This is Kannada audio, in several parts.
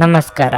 ನಮಸ್ಕಾರ.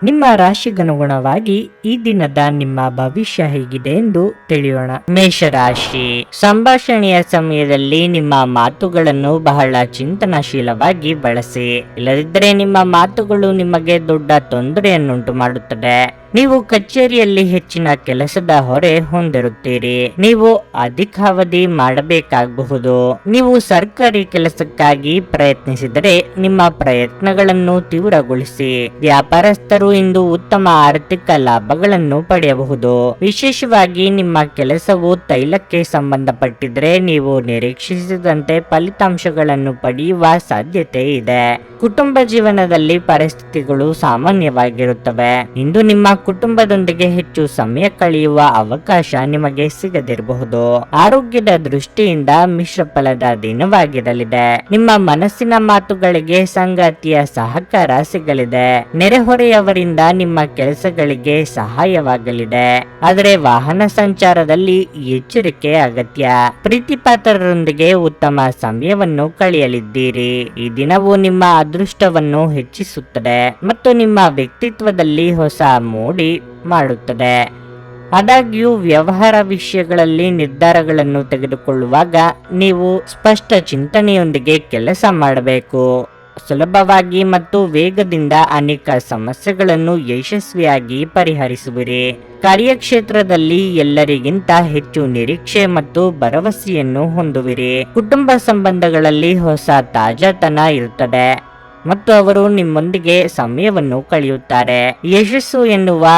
ನಿಮ್ಮ ರಾಶಿಗನುಗುಣವಾಗಿ ಈ ದಿನದ ನಿಮ್ಮ ಭವಿಷ್ಯ ಹೇಗಿದೆ ಎಂದು ತಿಳಿಯೋಣ. ಮೇಷರಾಶಿ, ಸಂಭಾಷಣೆಯ ಸಮಯದಲ್ಲಿ ನಿಮ್ಮ ಮಾತುಗಳನ್ನು ಬಹಳ ಚಿಂತನಶೀಲವಾಗಿ ಬಳಸಿ. ಇಲ್ಲದಿದ್ದರೆ ನಿಮ್ಮ ಮಾತುಗಳು ನಿಮಗೆ ದೊಡ್ಡ ತೊಂದರೆಯನ್ನುಂಟು ಮಾಡುತ್ತದೆ. ನೀವು ಕಚೇರಿಯಲ್ಲಿ ಹೆಚ್ಚಿನ ಕೆಲಸದ ಹೊರೆ ಹೊಂದಿರುತ್ತೀರಿ. ನೀವು ಅಧಿಕಾವಧಿ ಮಾಡಬೇಕಾಗಬಹುದು. ನೀವು ಸರ್ಕಾರಿ ಕೆಲಸಕ್ಕಾಗಿ ಪ್ರಯತ್ನಿಸಿದರೆ ನಿಮ್ಮ ಪ್ರಯತ್ನಗಳನ್ನು ತೀವ್ರಗೊಳಿಸಿ. ವ್ಯಾಪಾರಸ್ಥರು ಇಂದು ಉತ್ತಮ ಆರ್ಥಿಕ ಲಾಭಗಳನ್ನು ಪಡೆಯಬಹುದು. ವಿಶೇಷವಾಗಿ ನಿಮ್ಮ ಕೆಲಸವು ತೈಲಕ್ಕೆ ಸಂಬಂಧಪಟ್ಟಿದ್ರೆ ನೀವು ನಿರೀಕ್ಷಿಸಿದಂತೆ ಫಲಿತಾಂಶಗಳನ್ನು ಪಡೆಯುವ ಸಾಧ್ಯತೆ ಇದೆ. ಕುಟುಂಬ ಜೀವನದಲ್ಲಿ ಪರಿಸ್ಥಿತಿಗಳು ಸಾಮಾನ್ಯವಾಗಿರುತ್ತವೆ. ಇಂದು ನಿಮ್ಮ ಕುಟುಂಬದೊಂದಿಗೆ ಹೆಚ್ಚು ಸಮಯ ಕಳೆಯುವ ಅವಕಾಶ ನಿಮಗೆ ಸಿಗದಿರಬಹುದು. ಆರೋಗ್ಯದ ದೃಷ್ಟಿಯಿಂದ ಮಿಶ್ರ ಫಲದ ದಿನವಾಗಿರಲಿದೆ. ನಿಮ್ಮ ಮನಸ್ಸಿನ ಮಾತುಗಳಿಗೆ ಸಂಗಾತಿಯ ಸಹಕಾರ ಸಿಗಲಿದೆ. ನೆರೆಹೊರೆಯವರಿಂದ ನಿಮ್ಮ ಕೆಲಸಗಳಿಗೆ ಸಹಾಯವಾಗಲಿದೆ. ಆದರೆ ವಾಹನ ಸಂಚಾರದಲ್ಲಿ ಎಚ್ಚರಿಕೆ ಅಗತ್ಯ. ಪ್ರೀತಿಪಾತ್ರರೊಂದಿಗೆ ಉತ್ತಮ ಸಮಯವನ್ನು ಕಳೆಯಲಿದ್ದೀರಿ. ಈ ದಿನವು ನಿಮ್ಮ ಅದೃಷ್ಟವನ್ನು ಹೆಚ್ಚಿಸುತ್ತದೆ ಮತ್ತು ನಿಮ್ಮ ವ್ಯಕ್ತಿತ್ವದಲ್ಲಿ ಹೊಸ ಮೋಡಿ ಮಾಡುತ್ತದೆ. ಆದಾಗ್ಯೂ ವ್ಯವಹಾರ ವಿಷಯಗಳಲ್ಲಿ ನಿರ್ಧಾರಗಳನ್ನು ತೆಗೆದುಕೊಳ್ಳುವಾಗ ನೀವು ಸ್ಪಷ್ಟ ಚಿಂತನೆಯೊಂದಿಗೆ ಕೆಲಸ ಮಾಡಬೇಕು. ಸುಲಭವಾಗಿ ಮತ್ತು ವೇಗದಿಂದ ಅನೇಕ ಸಮಸ್ಯೆಗಳನ್ನು ಯಶಸ್ವಿಯಾಗಿ ಪರಿಹರಿಸುವಿರಿ. ಕಾರ್ಯಕ್ಷೇತ್ರದಲ್ಲಿ ಎಲ್ಲರಿಗಿಂತ ಹೆಚ್ಚು ನಿರೀಕ್ಷೆ ಮತ್ತು ಭರವಸೆಯನ್ನು ಹೊಂದುವಿರಿ. ಕುಟುಂಬ ಸಂಬಂಧಗಳಲ್ಲಿ ಹೊಸ ತಾಜಾತನ ಇರುತ್ತದೆ ಮತ್ತು ಅವರು ನಿಮ್ಮೊಂದಿಗೆ ಸಮಯವನ್ನು ಕಳೆಯುತ್ತಾರೆ. ಯಶಸ್ಸು ಎನ್ನುವ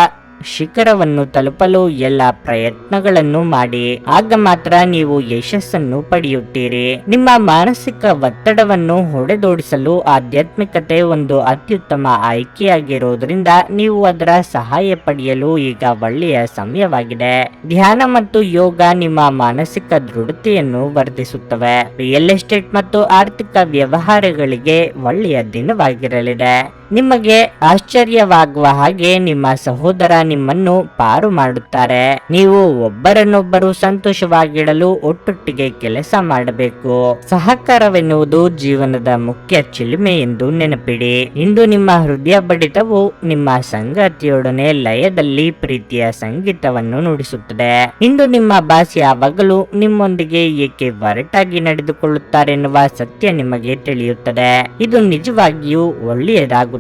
ಶಿಖರವನ್ನು ತಲುಪಲು ಎಲ್ಲ ಪ್ರಯತ್ನಗಳನ್ನು ಮಾಡಿ. ಆಗ ಮಾತ್ರ ನೀವು ಯಶಸ್ಸನ್ನು ಪಡೆಯುತ್ತೀರಿ. ನಿಮ್ಮ ಮಾನಸಿಕ ಒತ್ತಡವನ್ನು ಹೊಡೆದೋಡಿಸಲು ಆಧ್ಯಾತ್ಮಿಕತೆ ಒಂದು ಅತ್ಯುತ್ತಮ ಆಯ್ಕೆಯಾಗಿರುವುದರಿಂದ ನೀವು ಅದರ ಸಹಾಯ ಪಡೆಯಲು ಈಗ ಒಳ್ಳೆಯ ಸಮಯವಾಗಿದೆ. ಧ್ಯಾನ ಮತ್ತು ಯೋಗ ನಿಮ್ಮ ಮಾನಸಿಕ ದೃಢತೆಯನ್ನು ವರ್ಧಿಸುತ್ತವೆ. ರಿಯಲ್ ಎಸ್ಟೇಟ್ ಮತ್ತು ಆರ್ಥಿಕ ವ್ಯವಹಾರಗಳಿಗೆ ಒಳ್ಳೆಯ ದಿನವಾಗಿರಲಿದೆ. ನಿಮಗೆ ಆಶ್ಚರ್ಯವಾಗುವ ಹಾಗೆ ನಿಮ್ಮ ಸಹೋದರ ನಿಮ್ಮನ್ನು ಪಾರು ಮಾಡುತ್ತಾರೆ. ನೀವು ಒಬ್ಬರನ್ನೊಬ್ಬರು ಸಂತೋಷವಾಗಿಡಲು ಒಟ್ಟೊಟ್ಟಿಗೆ ಕೆಲಸ ಮಾಡಬೇಕು. ಸಹಕಾರವೆನ್ನುವುದು ಜೀವನದ ಮುಖ್ಯ ಚಿಲುಮೆ ಎಂದು ನೆನಪಿಡಿ. ಇಂದು ನಿಮ್ಮ ಹೃದಯ ಬಡಿತವು ನಿಮ್ಮ ಸಂಗಾತಿಯೊಡನೆ ಲಯದಲ್ಲಿ ಪ್ರೀತಿಯ ಸಂಗೀತವನ್ನು ನುಡಿಸುತ್ತದೆ. ಇಂದು ನಿಮ್ಮ ಬಾಸ್ ಯಾವಾಗಲೂ ನಿಮ್ಮೊಂದಿಗೆ ಏಕೆ ಒರಟಾಗಿ ನಡೆದುಕೊಳ್ಳುತ್ತಾರೆನ್ನುವ ಸತ್ಯ ನಿಮಗೆ ತಿಳಿಯುತ್ತದೆ. ಇದು ನಿಜವಾಗಿಯೂ ಒಳ್ಳೆಯದಾಗುತ್ತದೆ.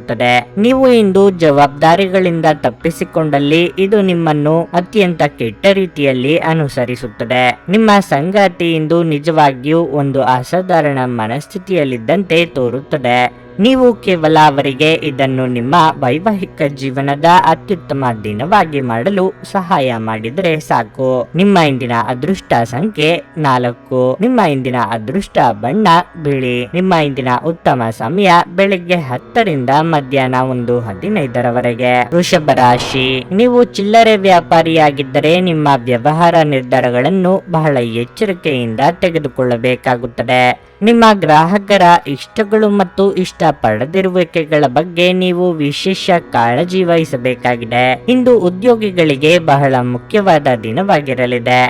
ನೀವು ಇಂದು ಜವಾಬ್ದಾರಿಗಳಿಂದ ತಪ್ಪಿಸಿಕೊಂಡಲ್ಲಿ ಇದು ನಿಮ್ಮನ್ನು ಅತ್ಯಂತ ಕೆಟ್ಟ ರೀತಿಯಲ್ಲಿ ಅನುಸರಿಸುತ್ತದೆ. ನಿಮ್ಮ ಸಂಗಾತಿ ಇಂದು ನಿಜವಾಗಿಯೂ ಒಂದು ಅಸಾಧಾರಣ ಮನಸ್ಥಿತಿಯಲ್ಲಿದ್ದಂತೆ ತೋರುತ್ತದೆ. ನೀವು ಕೇವಲ ಅವರಿಗೆ ಇದನ್ನು ನಿಮ್ಮ ವೈವಾಹಿಕ ಜೀವನದ ಅತ್ಯುತ್ತಮ ದಿನವಾಗಿ ಮಾಡಲು ಸಹಾಯ ಮಾಡಿದರೆ ಸಾಕು. ನಿಮ್ಮ ಇಂದಿನ ಅದೃಷ್ಟ ಸಂಖ್ಯೆ 4. ನಿಮ್ಮ ಇಂದಿನ ಅದೃಷ್ಟ ಬಣ್ಣ ಬಿಳಿ. ನಿಮ್ಮ ಇಂದಿನ ಉತ್ತಮ ಸಮಯ ಬೆಳಗ್ಗೆ 10 ರಿಂದ ಮಧ್ಯಾಹ್ನ 1:15 ವೃಷಭ ರಾಶಿ, ನೀವು ಚಿಲ್ಲರೆ ವ್ಯಾಪಾರಿಯಾಗಿದ್ದರೆ ನಿಮ್ಮ ವ್ಯವಹಾರ ನಿರ್ಧಾರಗಳನ್ನು ಬಹಳ ಎಚ್ಚರಿಕೆಯಿಂದ ತೆಗೆದುಕೊಳ್ಳಬೇಕಾಗುತ್ತದೆ. ನಿಮ್ಮ ಗ್ರಾಹಕರ ಇಷ್ಟಗಳು ಮತ್ತು ಇಷ್ಟ ಪಡದಿರುವಿಕೆಗಳ ಬಗ್ಗೆ ನೀವು ವಿಶೇಷ ಕಾಳಜಿ ವಹಿಸಬೇಕಾಗಿದೆ. ಇಂದು ಉದ್ಯೋಗಿಗಳಿಗೆ ಬಹಳ ಮುಖ್ಯವಾದ ದಿನವಾಗಿರಲಿದೆ.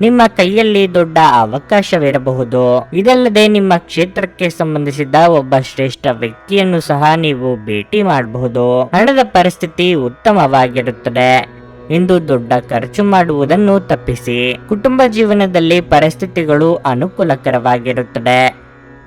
ನಿಮ್ಮ ಕೈಯಲ್ಲಿ ದೊಡ್ಡ ಅವಕಾಶವಿರಬಹುದು. ಇದಲ್ಲದೆ ನಿಮ್ಮ ಕ್ಷೇತ್ರಕ್ಕೆ ಸಂಬಂಧಿಸಿದ ಒಬ್ಬ ಶ್ರೇಷ್ಠ ವ್ಯಕ್ತಿಯನ್ನು ಸಹ ನೀವು ಭೇಟಿ ಮಾಡಬಹುದು. ಹಣದ ಪರಿಸ್ಥಿತಿ ಉತ್ತಮವಾಗಿರುತ್ತದೆ. ಇಂದು ದೊಡ್ಡ ಖರ್ಚು ಮಾಡುವುದನ್ನು ತಪ್ಪಿಸಿ. ಕುಟುಂಬ ಜೀವನದಲ್ಲಿ ಪರಿಸ್ಥಿತಿಗಳು ಅನುಕೂಲಕರವಾಗಿರುತ್ತದೆ.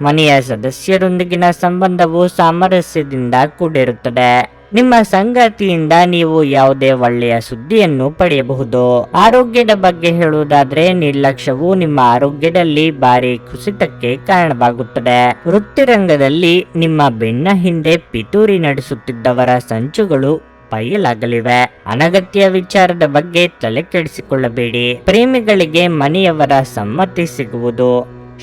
ಮನೆಯ ಸದಸ್ಯರೊಂದಿಗಿನ ಸಂಬಂಧವು ಸಾಮರಸ್ಯದಿಂದ ಕೂಡಿರುತ್ತದೆ. ನಿಮ್ಮ ಸಂಗಾತಿಯಿಂದ ನೀವು ಯಾವುದೇ ಒಳ್ಳೆಯ ಸುದ್ದಿಯನ್ನು ಪಡೆಯಬಹುದು. ಆರೋಗ್ಯದ ಬಗ್ಗೆ ಹೇಳುವುದಾದ್ರೆ ನಿರ್ಲಕ್ಷ್ಯವು ನಿಮ್ಮ ಆರೋಗ್ಯದಲ್ಲಿ ಭಾರಿ ಕುಸಿತಕ್ಕೆ ಕಾರಣವಾಗುತ್ತದೆ. ವೃತ್ತಿರಂಗದಲ್ಲಿ ನಿಮ್ಮ ಬೆನ್ನ ಹಿಂದೆ ಪಿತೂರಿ ನಡೆಸುತ್ತಿದ್ದವರ ಸಂಚುಗಳು ಬಯಲಾಗಲಿವೆ. ಅನಗತ್ಯ ವಿಚಾರದ ಬಗ್ಗೆ ತಲೆ ಕೆಡಿಸಿಕೊಳ್ಳಬೇಡಿ. ಪ್ರೇಮಿಗಳಿಗೆ ಮನೆಯವರ ಸಮ್ಮತಿ ಸಿಗುವುದು.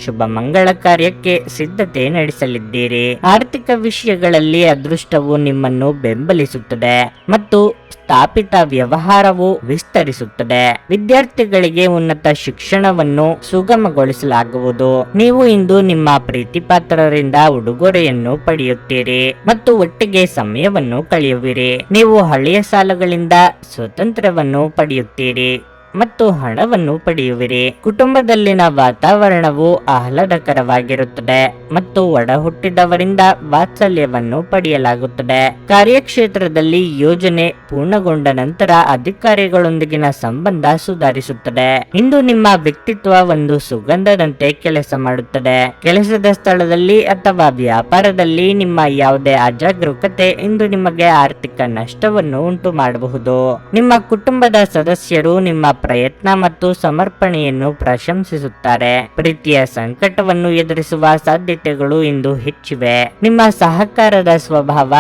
ಶುಭ ಮಂಗಳ ಕಾರ್ಯಕ್ಕೆ ಸಿದ್ಧತೆ ನಡೆಸಲಿದ್ದೀರಿ. ಆರ್ಥಿಕ ವಿಷಯಗಳಲ್ಲಿ ಅದೃಷ್ಟವು ನಿಮ್ಮನ್ನು ಬೆಂಬಲಿಸುತ್ತದೆ ಮತ್ತು ಸ್ಥಾಪಿತ ವ್ಯವಹಾರವು ವಿಸ್ತರಿಸುತ್ತದೆ. ವಿದ್ಯಾರ್ಥಿಗಳಿಗೆ ಉನ್ನತ ಶಿಕ್ಷಣವನ್ನು ಸುಗಮಗೊಳಿಸಲಾಗುವುದು. ನೀವು ಇಂದು ನಿಮ್ಮ ಪ್ರೀತಿಪಾತ್ರರಿಂದ ಉಡುಗೊರೆಯನ್ನು ಪಡೆಯುತ್ತೀರಿ ಮತ್ತು ಒಟ್ಟಿಗೆ ಸಮಯವನ್ನು ಕಳೆಯುವಿರಿ. ನೀವು ಹಳೆಯ ಸಾಲಗಳಿಂದ ಸ್ವಾತಂತ್ರ್ಯವನ್ನು ಪಡೆಯುತ್ತೀರಿ. ಮತ್ತು ಹಣವನ್ನು ಪಡೆಯುವಿರಿ. ಕುಟುಂಬದಲ್ಲಿನ ವಾತಾವರಣವು ಆಹ್ಲಾದಕರವಾಗಿರುತ್ತದೆ ಮತ್ತು ಒಡ ಹುಟ್ಟಿದವರಿಂದ ವಾತ್ಸಲ್ಯವನ್ನು ಪಡೆಯಲಾಗುತ್ತದೆ. ಕಾರ್ಯಕ್ಷೇತ್ರದಲ್ಲಿ ಯೋಜನೆ ಪೂರ್ಣಗೊಂಡ ನಂತರ ಅಧಿಕಾರಿಗಳೊಂದಿಗಿನ ಸಂಬಂಧ ಸುಧಾರಿಸುತ್ತದೆ. ಇಂದು ನಿಮ್ಮ ವ್ಯಕ್ತಿತ್ವ ಒಂದು ಸುಗಂಧದಂತೆ ಕೆಲಸ ಮಾಡುತ್ತದೆ. ಕೆಲಸದ ಸ್ಥಳದಲ್ಲಿ ಅಥವಾ ವ್ಯಾಪಾರದಲ್ಲಿ ನಿಮ್ಮ ಯಾವುದೇ ಅಜಾಗರೂಕತೆ ಇಂದು ನಿಮಗೆ ಆರ್ಥಿಕ ನಷ್ಟವನ್ನು ಉಂಟು ಮಾಡಬಹುದು. ನಿಮ್ಮ ಕುಟುಂಬದ ಸದಸ್ಯರು ನಿಮ್ಮ ಪ್ರಯತ್ನ ಮತ್ತು ಸಮರ್ಪಣೆಯನ್ನು ಪ್ರಶಂಸಿಸುತ್ತಾರೆ. ಪ್ರೀತಿಯ ಸಂಕಟವನ್ನು ಎದುರಿಸುವ ಸಾಧ್ಯತೆಗಳು ಇಂದು ಹೆಚ್ಚಿವೆ. ನಿಮ್ಮ ಸಹಕಾರದ ಸ್ವಭಾವ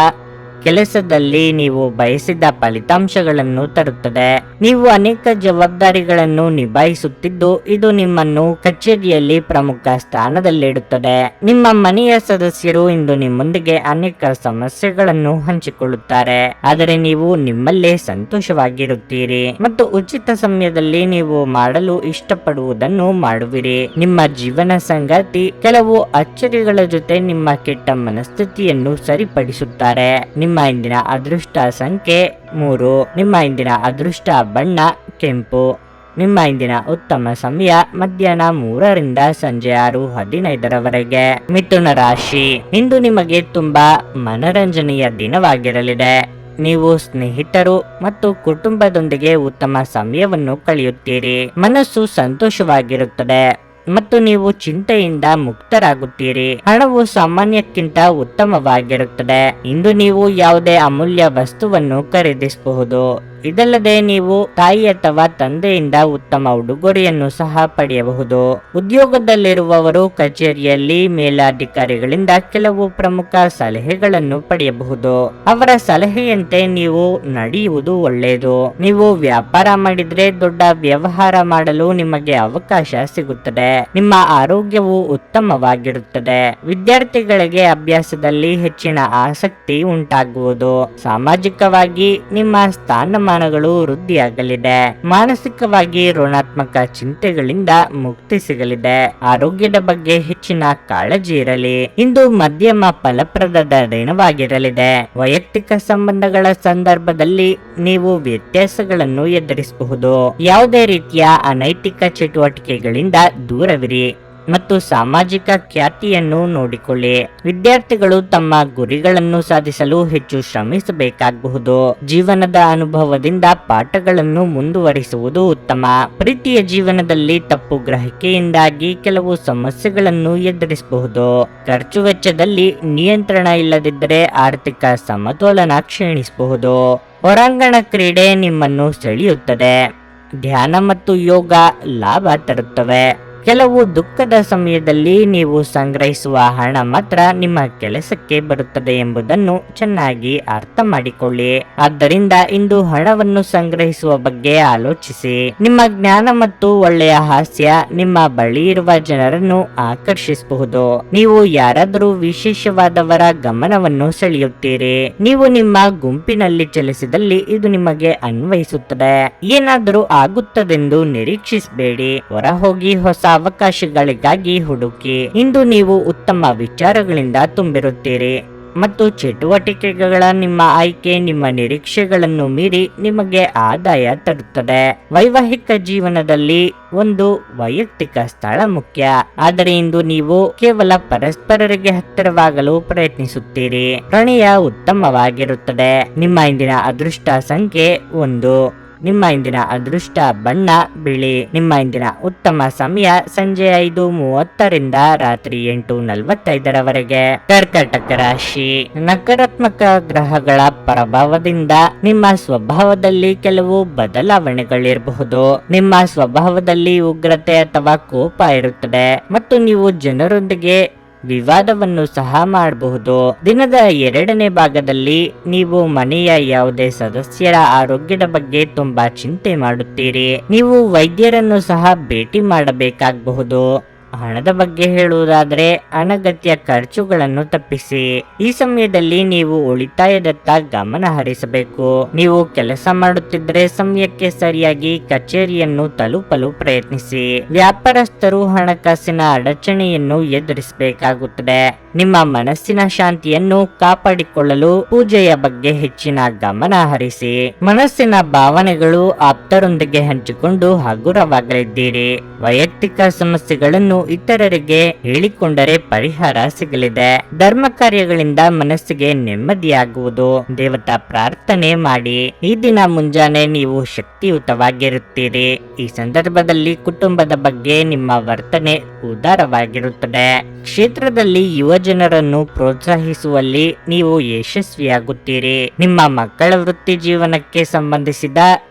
ಕೆಲಸದಲ್ಲಿ ನೀವು ಬಯಸಿದ ಫಲಿತಾಂಶಗಳನ್ನು ತರುತ್ತದೆ. ನೀವು ಅನೇಕ ಜವಾಬ್ದಾರಿಗಳನ್ನು ನಿಭಾಯಿಸುತ್ತಿದ್ದು ಇದು ನಿಮ್ಮನ್ನು ಕಚೇರಿಯಲ್ಲಿ ಪ್ರಮುಖ ಸ್ಥಾನದಲ್ಲಿಡುತ್ತದೆ. ನಿಮ್ಮ ಮನೆಯ ಸದಸ್ಯರು ಇಂದು ನಿಮ್ಮೊಂದಿಗೆ ಅನೇಕ ಸಮಸ್ಯೆಗಳನ್ನು ಹಂಚಿಕೊಳ್ಳುತ್ತಾರೆ, ಆದರೆ ನೀವು ನಿಮ್ಮಲ್ಲೇ ಸಂತೋಷವಾಗಿರುತ್ತೀರಿ ಮತ್ತು ಉಚಿತ ಸಮಯದಲ್ಲಿ ನೀವು ಮಾಡಲು ಇಷ್ಟಪಡುವುದನ್ನು ಮಾಡುವಿರಿ. ನಿಮ್ಮ ಜೀವನ ಸಂಗಾತಿ ಕೆಲವು ಅಚ್ಚರಿಗಳ ಜೊತೆ ನಿಮ್ಮ ಕೆಟ್ಟ ಮನಸ್ಥಿತಿಯನ್ನು ಸರಿಪಡಿಸುತ್ತಾರೆ. ನಿಮ್ಮ ಇಂದಿನ ಅದೃಷ್ಟ ಸಂಖ್ಯೆ 3. ನಿಮ್ಮ ಇಂದಿನ ಅದೃಷ್ಟ ಬಣ್ಣ ಕೆಂಪು. ನಿಮ್ಮ ಇಂದಿನ ಉತ್ತಮ ಸಮಯ ಮಧ್ಯಾಹ್ನ 3 ರಿಂದ ಸಂಜೆ 6:15 ಮಿಥುನ ರಾಶಿ. ಇಂದು ನಿಮಗೆ ತುಂಬಾ ಮನರಂಜನೆಯ ದಿನವಾಗಿರಲಿದೆ. ನೀವು ಸ್ನೇಹಿತರು ಮತ್ತು ಕುಟುಂಬದೊಂದಿಗೆ ಉತ್ತಮ ಸಮಯವನ್ನು ಕಳೆಯುತ್ತೀರಿ. ಮನಸ್ಸು ಸಂತೋಷವಾಗಿರುತ್ತದೆ ಮತ್ತು ನೀವು ಚಿಂತೆಯಿಂದ ಮುಕ್ತರಾಗುತ್ತೀರಿ. ಹಣವು ಸಾಮಾನ್ಯಕ್ಕಿಂತ ಉತ್ತಮವಾಗಿರುತ್ತದೆ. ಇಂದು ನೀವು ಯಾವುದೇ ಅಮೂಲ್ಯ ವಸ್ತುವನ್ನು ಖರೀದಿಸಬಹುದು. ಇದಲ್ಲದೆ ನೀವು ತಾಯಿ ಅಥವಾ ತಂದೆಯಿಂದ ಉತ್ತಮ ಉಡುಗೊರೆಯನ್ನು ಸಹ ಪಡೆಯಬಹುದು. ಉದ್ಯೋಗದಲ್ಲಿರುವವರು ಕಚೇರಿಯಲ್ಲಿ ಮೇಲಾಧಿಕಾರಿಗಳಿಂದ ಕೆಲವು ಪ್ರಮುಖ ಸಲಹೆಗಳನ್ನು ಪಡೆಯಬಹುದು. ಅವರ ಸಲಹೆಯಂತೆ ನೀವು ನಡೆಯುವುದು ಒಳ್ಳೆಯದು. ನೀವು ವ್ಯಾಪಾರ ಮಾಡಿದ್ರೆ ದೊಡ್ಡ ವ್ಯವಹಾರ ಮಾಡಲು ನಿಮಗೆ ಅವಕಾಶ ಸಿಗುತ್ತದೆ. ನಿಮ್ಮ ಆರೋಗ್ಯವು ಉತ್ತಮವಾಗಿರುತ್ತದೆ. ವಿದ್ಯಾರ್ಥಿಗಳಿಗೆ ಅಭ್ಯಾಸದಲ್ಲಿ ಹೆಚ್ಚಿನ ಆಸಕ್ತಿ ಉಂಟಾಗುವುದು. ಸಾಮಾಜಿಕವಾಗಿ ನಿಮ್ಮ ಸ್ಥಾನಮಾನಗಳು ವೃದ್ಧಿಯಾಗಲಿದೆ. ಮಾನಸಿಕವಾಗಿ ಋಣಾತ್ಮಕ ಚಿಂತೆಗಳಿಂದ ಮುಕ್ತಿ ಸಿಗಲಿದೆ. ಆರೋಗ್ಯದ ಬಗ್ಗೆ ಹೆಚ್ಚಿನ ಕಾಳಜಿ ಇರಲಿ. ಇಂದು ಮಧ್ಯಮ ಫಲಪ್ರದದ ದಿನವಾಗಿರಲಿದೆ. ವೈಯಕ್ತಿಕ ಸಂಬಂಧಗಳ ಸಂದರ್ಭದಲ್ಲಿ ನೀವು ವ್ಯತ್ಯಾಸಗಳನ್ನು ಎದುರಿಸಬಹುದು. ಯಾವುದೇ ರೀತಿಯ ಅನೈತಿಕ ಚಟುವಟಿಕೆಗಳಿಂದ ದೂರವಿರಿ ಮತ್ತು ಸಾಮಾಜಿಕ ಖ್ಯಾತಿಯನ್ನು ನೋಡಿಕೊಳ್ಳಿ. ವಿದ್ಯಾರ್ಥಿಗಳು ತಮ್ಮ ಗುರಿಗಳನ್ನು ಸಾಧಿಸಲು ಹೆಚ್ಚು ಶ್ರಮಿಸಬೇಕಾಗಬಹುದು. ಜೀವನದ ಅನುಭವದಿಂದ ಪಾಠಗಳನ್ನು ಮುಂದುವರಿಸುವುದು ಉತ್ತಮ. ಪ್ರೀತಿಯ ಜೀವನದಲ್ಲಿ ತಪ್ಪು ಗ್ರಹಿಕೆಯಿಂದಾಗಿ ಕೆಲವು ಸಮಸ್ಯೆಗಳನ್ನು ಎದುರಿಸಬಹುದು. ಖರ್ಚು ವೆಚ್ಚದಲ್ಲಿ ನಿಯಂತ್ರಣ ಇಲ್ಲದಿದ್ದರೆ ಆರ್ಥಿಕ ಸಮತೋಲನ ಕ್ಷೀಣಿಸಬಹುದು. ಹೊರಾಂಗಣ ಕ್ರೀಡೆ ನಿಮ್ಮನ್ನು ಸೆಳೆಯುತ್ತದೆ. ಧ್ಯಾನ ಮತ್ತು ಯೋಗ ಲಾಭ ತರುತ್ತವೆ. ಕೆಲವು ದುಃಖದ ಸಮಯದಲ್ಲಿ ನೀವು ಸಂಗ್ರಹಿಸುವ ಹಣ ಮಾತ್ರ ನಿಮ್ಮ ಕೆಲಸಕ್ಕೆ ಬರುತ್ತದೆ ಎಂಬುದನ್ನು ಚೆನ್ನಾಗಿ ಅರ್ಥ ಮಾಡಿಕೊಳ್ಳಿ. ಆದ್ದರಿಂದ ಇಂದು ಹಣವನ್ನು ಸಂಗ್ರಹಿಸುವ ಬಗ್ಗೆ ಆಲೋಚಿಸಿ. ನಿಮ್ಮ ಜ್ಞಾನ ಮತ್ತು ಒಳ್ಳೆಯ ಹಾಸ್ಯ ನಿಮ್ಮ ಬಳಿ ಇರುವ ಜನರನ್ನು ಆಕರ್ಷಿಸಬಹುದು. ನೀವು ಯಾರಾದರೂ ವಿಶೇಷವಾದವರ ಗಮನವನ್ನು ಸೆಳೆಯುತ್ತೀರಿ. ನೀವು ನಿಮ್ಮ ಗುಂಪಿನಲ್ಲಿ ಚಲಿಸಿದಲ್ಲಿ ಇದು ನಿಮಗೆ ಅನ್ವಯಿಸುತ್ತದೆ. ಏನಾದರೂ ಆಗುತ್ತದೆಂದು ನಿರೀಕ್ಷಿಸಬೇಡಿ. ಹೊರಹೋಗಿ ಹೊಸ ಅವಕಾಶಗಳಿಗಾಗಿ ಹುಡುಕಿ. ಇಂದು ನೀವು ಉತ್ತಮ ವಿಚಾರಗಳಿಂದ ತುಂಬಿರುತ್ತೀರಿ ಮತ್ತು ಚಟುವಟಿಕೆಗಳ ನಿಮ್ಮ ಆಯ್ಕೆ ನಿಮ್ಮ ನಿರೀಕ್ಷೆಗಳನ್ನು ಮೀರಿ ನಿಮಗೆ ಆದಾಯ ತರುತ್ತದೆ. ವೈವಾಹಿಕ ಜೀವನದಲ್ಲಿ ಒಂದು ವೈಯಕ್ತಿಕ ಸ್ಥಳ ಮುಖ್ಯ, ಆದರೆ ಇಂದು ನೀವು ಕೇವಲ ಪರಸ್ಪರರಿಗೆ ಹತ್ತಿರವಾಗಲು ಪ್ರಯತ್ನಿಸುತ್ತೀರಿ. ಪ್ರಣಯ ಉತ್ತಮವಾಗಿರುತ್ತದೆ. ನಿಮ್ಮ ಇಂದಿನ ಅದೃಷ್ಟ ಸಂಖ್ಯೆ 1. ನಿಮ್ಮ ಇಂದಿನ ಅದೃಷ್ಟ ಬಣ್ಣ ಬಿಳಿ. ನಿಮ್ಮ ಇಂದಿನ ಉತ್ತಮ ಸಮಯ ಸಂಜೆ 5:30 ರಿಂದ ರಾತ್ರಿ 8:45 ಕರ್ಕಾಟಕ ರಾಶಿ. ನಕಾರಾತ್ಮಕ ಗ್ರಹಗಳ ಪ್ರಭಾವದಿಂದ ನಿಮ್ಮ ಸ್ವಭಾವದಲ್ಲಿ ಕೆಲವು ಬದಲಾವಣೆಗಳಿರಬಹುದು. ನಿಮ್ಮ ಸ್ವಭಾವದಲ್ಲಿ ಉಗ್ರತೆ ಅಥವಾ ಕೋಪ ಇರುತ್ತದೆ ಮತ್ತು ನೀವು ಜನರೊಂದಿಗೆ ವಿವಾದವನ್ನು ಸಹ ಮಾಡಬಹುದು. ದಿನದ 2ನೇ ಭಾಗದಲ್ಲಿ ನೀವು ಮನೆಯ ಯಾವುದೇ ಸದಸ್ಯರ ಆರೋಗ್ಯದ ಬಗ್ಗೆ ತುಂಬಾ ಚಿಂತೆ ಮಾಡುತ್ತೀರಿ. ನೀವು ವೈದ್ಯರನ್ನು ಸಹ ಭೇಟಿ ಮಾಡಬೇಕಾಗಬಹುದು. ಹಣದ ಬಗ್ಗೆ ಹೇಳುವುದಾದರೆ ಅನಗತ್ಯ ಖರ್ಚುಗಳನ್ನು ತಪ್ಪಿಸಿ. ಈ ಸಮಯದಲ್ಲಿ ನೀವು ಉಳಿತಾಯದತ್ತ ಗಮನ ಹರಿಸಬೇಕು. ನೀವು ಕೆಲಸ ಮಾಡುತ್ತಿದ್ದರೆ ಸಮಯಕ್ಕೆ ಸರಿಯಾಗಿ ಕಚೇರಿಯನ್ನು ತಲುಪಲು ಪ್ರಯತ್ನಿಸಿ. ವ್ಯಾಪಾರಸ್ಥರು ಹಣಕಾಸಿನ ಅಡಚಣೆಯನ್ನು ಎದುರಿಸಬೇಕಾಗುತ್ತದೆ. ನಿಮ್ಮ ಮನಸ್ಸಿನ ಶಾಂತಿಯನ್ನು ಕಾಪಾಡಿಕೊಳ್ಳಲು ಪೂಜೆಯ ಬಗ್ಗೆ ಹೆಚ್ಚಿನ ಗಮನ ಹರಿಸಿ. ಮನಸ್ಸಿನ ಭಾವನೆಗಳು ಆಪ್ತರೊಂದಿಗೆ ಹಂಚಿಕೊಂಡು ಹಗುರವಾಗಲಿದ್ದೀರಿ. ವೈಯಕ್ತಿಕ ಸಮಸ್ಯೆಗಳನ್ನು ಇತರರಿಗೆ ಹೇಳಿಕೊಂಡರೆ ಪರಿಹಾರ ಸಿಗಲಿದೆ. ಧರ್ಮ ಕಾರ್ಯಗಳಿಂದ ಮನಸ್ಸಿಗೆ ನೆಮ್ಮದಿಯಾಗುವುದು. ದೇವತಾ ಪ್ರಾರ್ಥನೆ ಮಾಡಿ. ಈ ದಿನ ಮುಂಜಾನೆ ನೀವು ಶಕ್ತಿಯುತವಾಗಿರುತ್ತೀರಿ. ಈ ಸಂದರ್ಭದಲ್ಲಿ ಕುಟುಂಬದ ಬಗ್ಗೆ ನಿಮ್ಮ ವರ್ತನೆ ಉದಾರವಾಗಿರುತ್ತದೆ. ಕ್ಷೇತ್ರದಲ್ಲಿ ಯುವ ಜನರನ್ನು ಪ್ರೋತ್ಸಾಹಿಸುವಲ್ಲಿ ನೀವು ಯಶಸ್ವಿಯಾಗುತ್ತೀರಿ. ನಿಮ್ಮ ಮಕ್ಕಳ ವೃತ್ತಿ ಜೀವನಕ್ಕೆ ಸಂಬಂಧಿಸಿದ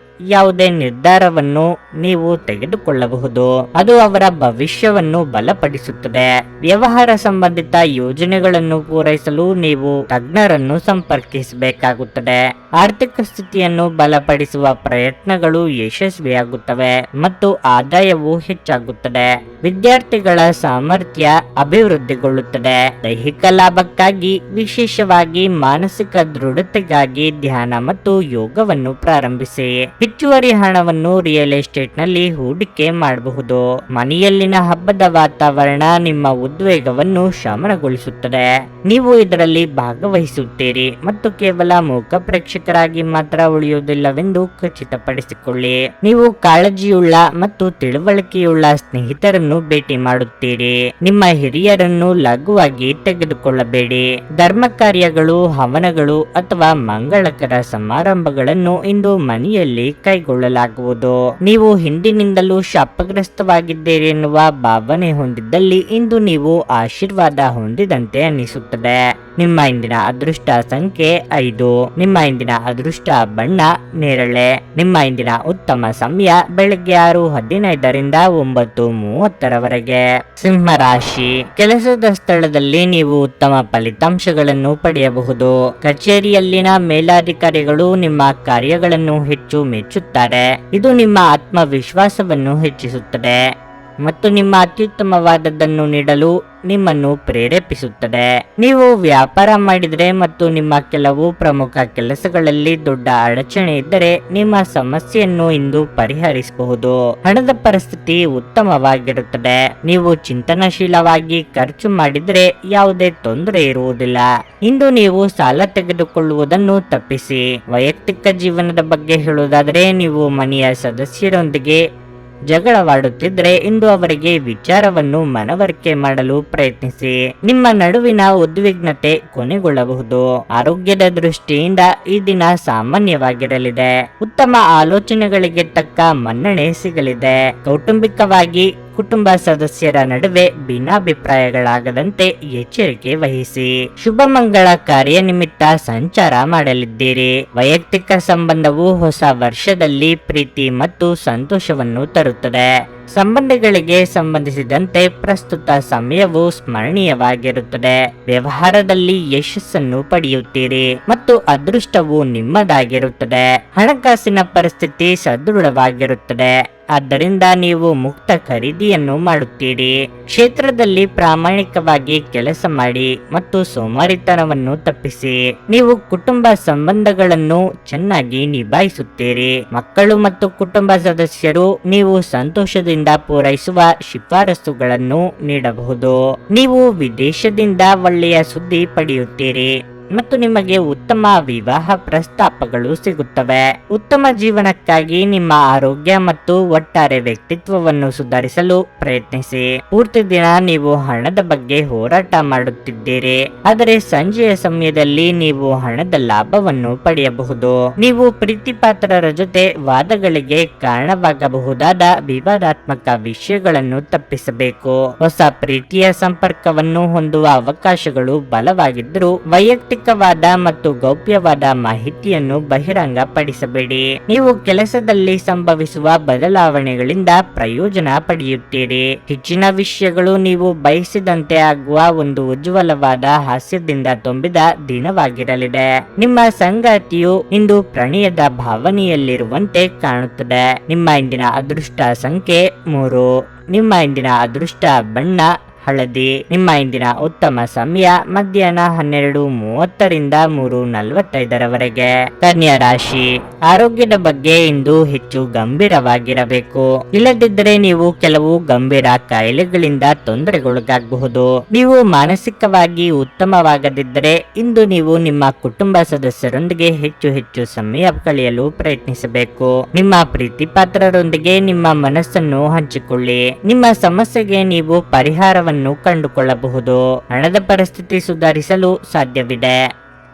ಯಾವುದೇ ನಿರ್ಧಾರವನ್ನು ನೀವು ತೆಗೆದುಕೊಳ್ಳಬಹುದು. ಅದು ಅವರ ಭವಿಷ್ಯವನ್ನು ಬಲಪಡಿಸುತ್ತದೆ. ವ್ಯವಹಾರ ಸಂಬಂಧಿತ ಯೋಜನೆಗಳನ್ನು ಪೂರೈಸಲು ನೀವು ತಜ್ಞರನ್ನು ಸಂಪರ್ಕಿಸಬೇಕಾಗುತ್ತದೆ. ಆರ್ಥಿಕ ಸ್ಥಿತಿಯನ್ನು ಬಲಪಡಿಸುವ ಪ್ರಯತ್ನಗಳು ಯಶಸ್ವಿಯಾಗುತ್ತವೆ ಮತ್ತು ಆದಾಯವು ಹೆಚ್ಚಾಗುತ್ತದೆ. ವಿದ್ಯಾರ್ಥಿಗಳ ಸಾಮರ್ಥ್ಯ ಅಭಿವೃದ್ಧಿಗೊಳ್ಳುತ್ತದೆ. ದೈಹಿಕ ಲಾಭಕ್ಕಾಗಿ, ವಿಶೇಷವಾಗಿ ಮಾನಸಿಕ ದೃಢತೆಗಾಗಿ ಧ್ಯಾನ ಮತ್ತು ಯೋಗವನ್ನು ಪ್ರಾರಂಭಿಸಿ. ಹೆಚ್ಚುವರಿ ಹಣವನ್ನು ರಿಯಲ್ ಎಸ್ಟೇಟ್ ನಲ್ಲಿ ಹೂಡಿಕೆ ಮಾಡಬಹುದು. ಮನೆಯಲ್ಲಿನ ಹಬ್ಬದ ವಾತಾವರಣ ನಿಮ್ಮ ಉದ್ವೇಗವನ್ನು ಶಮನಗೊಳಿಸುತ್ತದೆ. ನೀವು ಇದರಲ್ಲಿ ಭಾಗವಹಿಸುತ್ತೀರಿ ಮತ್ತು ಕೇವಲ ಮೂಕ ಪ್ರೇಕ್ಷಕರಾಗಿ ಮಾತ್ರ ಉಳಿಯುವುದಿಲ್ಲವೆಂದು ಖಚಿತಪಡಿಸಿಕೊಳ್ಳಿ. ನೀವು ಕಾಳಜಿಯುಳ್ಳ ಮತ್ತು ತಿಳುವಳಿಕೆಯುಳ್ಳ ಸ್ನೇಹಿತರನ್ನು ಭೇಟಿ ಮಾಡುತ್ತೀರಿ. ನಿಮ್ಮ ಹಿರಿಯರನ್ನು ಲಘುವಾಗಿ ತೆಗೆದುಕೊಳ್ಳಬೇಡಿ. ಧರ್ಮ ಕಾರ್ಯಗಳು, ಹವನಗಳು ಅಥವಾ ಮಂಗಳಕರ ಸಮಾರಂಭಗಳನ್ನು ಇಂದು ಮನೆಯಲ್ಲಿ ಕೈಗೊಳ್ಳಲಾಗುವುದು. ನೀವು ಹಿಂದಿನಿಂದಲೂ ಶಾಪಗ್ರಸ್ತವಾಗಿದ್ದೀರಿ ಎನ್ನುವ ಭಾವನೆ ಹೊಂದಿದ್ದಲ್ಲಿ ಇಂದು ನೀವು ಆಶೀರ್ವಾದ ಹೊಂದಿದಂತೆ ಅನಿಸುತ್ತದೆ. ನಿಮ್ಮ ಇಂದಿನ ಅದೃಷ್ಟ ಸಂಖ್ಯೆ 5. ನಿಮ್ಮ ಇಂದಿನ ಅದೃಷ್ಟ ಬಣ್ಣ ನೇರಳೆ. ನಿಮ್ಮ ಇಂದಿನ ಉತ್ತಮ ಸಮಯ ಬೆಳಗ್ಗೆ 6:15ರಿಂದ 9:30ರವರೆಗೆ. ಸಿಂಹ ರಾಶಿ. ಕೆಲಸದ ಸ್ಥಳದಲ್ಲಿ ನೀವು ಉತ್ತಮ ಫಲಿತಾಂಶಗಳನ್ನು ಪಡೆಯಬಹುದು. ಕಚೇರಿಯಲ್ಲಿನ ಮೇಲಾಧಿಕಾರಿಗಳು ನಿಮ್ಮ ಕಾರ್ಯಗಳನ್ನು ಹೆಚ್ಚು ಮೆಚ್ಚುತ್ತಾರೆ. ಇದು ನಿಮ್ಮ ಆತ್ಮವಿಶ್ವಾಸವನ್ನು ಹೆಚ್ಚಿಸುತ್ತದೆ ಮತ್ತು ನಿಮ್ಮ ಅತ್ಯುತ್ತಮವಾದದ್ದನ್ನು ನೀಡಲು ನಿಮ್ಮನ್ನು ಪ್ರೇರೇಪಿಸುತ್ತದೆ. ನೀವು ವ್ಯಾಪಾರ ಮಾಡಿದರೆ ಮತ್ತು ನಿಮ್ಮ ಕೆಲವು ಪ್ರಮುಖ ಕೆಲಸಗಳಲ್ಲಿ ದೊಡ್ಡ ಅಡಚಣೆ ಇದ್ದರೆ ನಿಮ್ಮ ಸಮಸ್ಯೆಯನ್ನು ಇಂದು ಪರಿಹರಿಸಬಹುದು. ಹಣದ ಪರಿಸ್ಥಿತಿ ಉತ್ತಮವಾಗಿರುತ್ತದೆ. ನೀವು ಚಿಂತನಶೀಲವಾಗಿ ಖರ್ಚು ಮಾಡಿದರೆ ಯಾವುದೇ ತೊಂದರೆ ಇರುವುದಿಲ್ಲ. ಇಂದು ನೀವು ಸಾಲ ತೆಗೆದುಕೊಳ್ಳುವುದನ್ನು ತಪ್ಪಿಸಿ. ವೈಯಕ್ತಿಕ ಜೀವನದ ಬಗ್ಗೆ ಹೇಳುವುದಾದರೆ ನೀವು ಮನೆಯ ಸದಸ್ಯರೊಂದಿಗೆ ಜಗಳವಾಡುತ್ತಿದ್ರೆ ಇಂದು ಅವರಿಗೆ ವಿಚಾರವನ್ನು ಮನವರಿಕೆ ಮಾಡಲು ಪ್ರಯತ್ನಿಸಿ. ನಿಮ್ಮ ನಡುವಿನ ಉದ್ವಿಗ್ನತೆ ಕೊನೆಗೊಳ್ಳಬಹುದು. ಆರೋಗ್ಯದ ದೃಷ್ಟಿಯಿಂದ ಈ ದಿನ ಸಾಮಾನ್ಯವಾಗಿರಲಿದೆ. ಉತ್ತಮ ಆಲೋಚನೆಗಳಿಗೆ ತಕ್ಕ ಮನ್ನಣೆ ಸಿಗಲಿದೆ. ಕೌಟುಂಬಿಕವಾಗಿ ಕುಟುಂಬ ಸದಸ್ಯರ ನಡುವೆ ಭಿನ್ನಾಭಿಪ್ರಾಯಗಳಾಗದಂತೆ ಎಚ್ಚರಿಕೆ ವಹಿಸಿ. ಶುಭ ಮಂಗಳ ಕಾರ್ಯ ನಿಮಿತ್ತ ಸಂಚಾರ ಮಾಡಲಿದ್ದೀರಿ. ವೈಯಕ್ತಿಕ ಸಂಬಂಧವು ಹೊಸ ವರ್ಷದಲ್ಲಿ ಪ್ರೀತಿ ಮತ್ತು ಸಂತೋಷವನ್ನು ತರುತ್ತದೆ. ಸಂಬಂಧಗಳಿಗೆ ಸಂಬಂಧಿಸಿದಂತೆ ಪ್ರಸ್ತುತ ಸಮಯವು ಸ್ಮರಣೀಯವಾಗಿರುತ್ತದೆ. ವ್ಯವಹಾರದಲ್ಲಿ ಯಶಸ್ಸನ್ನು ಪಡೆಯುತ್ತೀರಿ ಮತ್ತು ಅದೃಷ್ಟವು ನಿಮ್ಮದಾಗಿರುತ್ತದೆ. ಹಣಕಾಸಿನ ಪರಿಸ್ಥಿತಿ ಸದೃಢವಾಗಿರುತ್ತದೆ. ಆದ್ದರಿಂದ ನೀವು ಮುಕ್ತ ಖರೀದಿಯನ್ನು ಮಾಡುತ್ತೀರಿ. ಕ್ಷೇತ್ರದಲ್ಲಿ ಪ್ರಾಮಾಣಿಕವಾಗಿ ಕೆಲಸ ಮಾಡಿ ಮತ್ತು ಸೋಮಾರಿತನವನ್ನು ತಪ್ಪಿಸಿ. ನೀವು ಕುಟುಂಬ ಸಂಬಂಧಗಳನ್ನು ಚೆನ್ನಾಗಿ ನಿಭಾಯಿಸುತ್ತೀರಿ. ಮಕ್ಕಳು ಮತ್ತು ಕುಟುಂಬ ಸದಸ್ಯರು ನೀವು ಸಂತೋಷದಿಂದ ಪೂರೈಸುವ ಶಿಫಾರಸುಗಳನ್ನು ನೀಡಬಹುದು. ನೀವು ವಿದೇಶದಿಂದ ಒಳ್ಳೆಯ ಸುದ್ದಿ ಪಡೆಯುತ್ತೀರಿ ಮತ್ತು ನಿಮಗೆ ಉತ್ತಮ ವಿವಾಹ ಪ್ರಸ್ತಾಪಗಳು ಸಿಗುತ್ತವೆ. ಉತ್ತಮ ಜೀವನಕ್ಕಾಗಿ ನಿಮ್ಮ ಆರೋಗ್ಯ ಮತ್ತು ಒಟ್ಟಾರೆ ವ್ಯಕ್ತಿತ್ವವನ್ನು ಸುಧಾರಿಸಲು ಪ್ರಯತ್ನಿಸಿ. ಪೂರ್ತಿ ದಿನ ನೀವು ಹಣದ ಬಗ್ಗೆ ಹೋರಾಟ ಮಾಡುತ್ತಿದ್ದೀರಿ, ಆದರೆ ಸಂಜೆಯ ಸಮಯದಲ್ಲಿ ನೀವು ಹಣದ ಲಾಭವನ್ನು ಪಡೆಯಬಹುದು. ನೀವು ಪ್ರೀತಿಪಾತ್ರರ ಜೊತೆ ವಾದಗಳಿಗೆ ಕಾರಣವಾಗಬಹುದಾದ ವಿವಾದಾತ್ಮಕ ವಿಷಯಗಳನ್ನು ತಪ್ಪಿಸಬೇಕು. ಹೊಸ ಪ್ರೀತಿಯ ಸಂಪರ್ಕವನ್ನು ಹೊಂದುವ ಅವಕಾಶಗಳು ಬಲವಾಗಿದ್ದರೂ ವೈಯಕ್ತಿಕ ವೈಯಕ್ತಿಕವಾದ ಮತ್ತು ಗೌಪ್ಯವಾದ ಮಾಹಿತಿಯನ್ನು ಬಹಿರಂಗ ಪಡಿಸಬೇಡಿ. ನೀವು ಕೆಲಸದಲ್ಲಿ ಸಂಭವಿಸುವ ಬದಲಾವಣೆಗಳಿಂದ ಪ್ರಯೋಜನ ಪಡೆಯುತ್ತೀರಿ. ಹೆಚ್ಚಿನ ವಿಷಯಗಳು ನೀವು ಬಯಸಿದಂತೆ ಆಗುವ ಒಂದು ಉಜ್ವಲವಾದ ಹಾಸ್ಯದಿಂದ ತುಂಬಿದ ದಿನವಾಗಿರಲಿದೆ. ನಿಮ್ಮ ಸಂಗಾತಿಯು ಇಂದು ಪ್ರಣಯದ ಭಾವನೆಯಲ್ಲಿರುವಂತೆ ಕಾಣುತ್ತದೆ. ನಿಮ್ಮ ಇಂದಿನ ಅದೃಷ್ಟ ಸಂಖ್ಯೆ 3. ನಿಮ್ಮ ಇಂದಿನ ಅದೃಷ್ಟ ಬಣ್ಣ ಹಳದಿ. ನಿಮ್ಮ ಇಂದಿನ ಉತ್ತಮ ಸಮಯ ಮಧ್ಯಾಹ್ನ 12:30ರಿಂದ 3:45ರವರೆಗೆ. ಕನ್ಯಾ ರಾಶಿ, ಆರೋಗ್ಯದ ಬಗ್ಗೆ ಇಂದು ಹೆಚ್ಚು ಗಂಭೀರವಾಗಿರಬೇಕು. ಇಲ್ಲದಿದ್ದರೆ ನೀವು ಕೆಲವು ಗಂಭೀರ ಕಾಯಿಲೆಗಳಿಂದ ತೊಂದರೆಗೊಳಗಾಗಬಹುದು. ನೀವು ಮಾನಸಿಕವಾಗಿ ಉತ್ತಮವಾಗದಿದ್ದರೆ ಇಂದು ನೀವು ನಿಮ್ಮ ಕುಟುಂಬ ಸದಸ್ಯರೊಂದಿಗೆ ಹೆಚ್ಚು ಸಮಯ ಕಳೆಯಲು ಪ್ರಯತ್ನಿಸಬೇಕು. ನಿಮ್ಮ ಪ್ರೀತಿ ಪಾತ್ರರೊಂದಿಗೆ ನಿಮ್ಮ ಮನಸ್ಸನ್ನು ಹಂಚಿಕೊಳ್ಳಿ. ನಿಮ್ಮ ಸಮಸ್ಯೆಗೆ ನೀವು ಪರಿಹಾರವನ್ನು ಕಂಡುಕೊಳ್ಳಬಹುದು. ಹಣದ ಪರಿಸ್ಥಿತಿ ಸುಧಾರಿಸಲು ಸಾಧ್ಯವಿದೆ.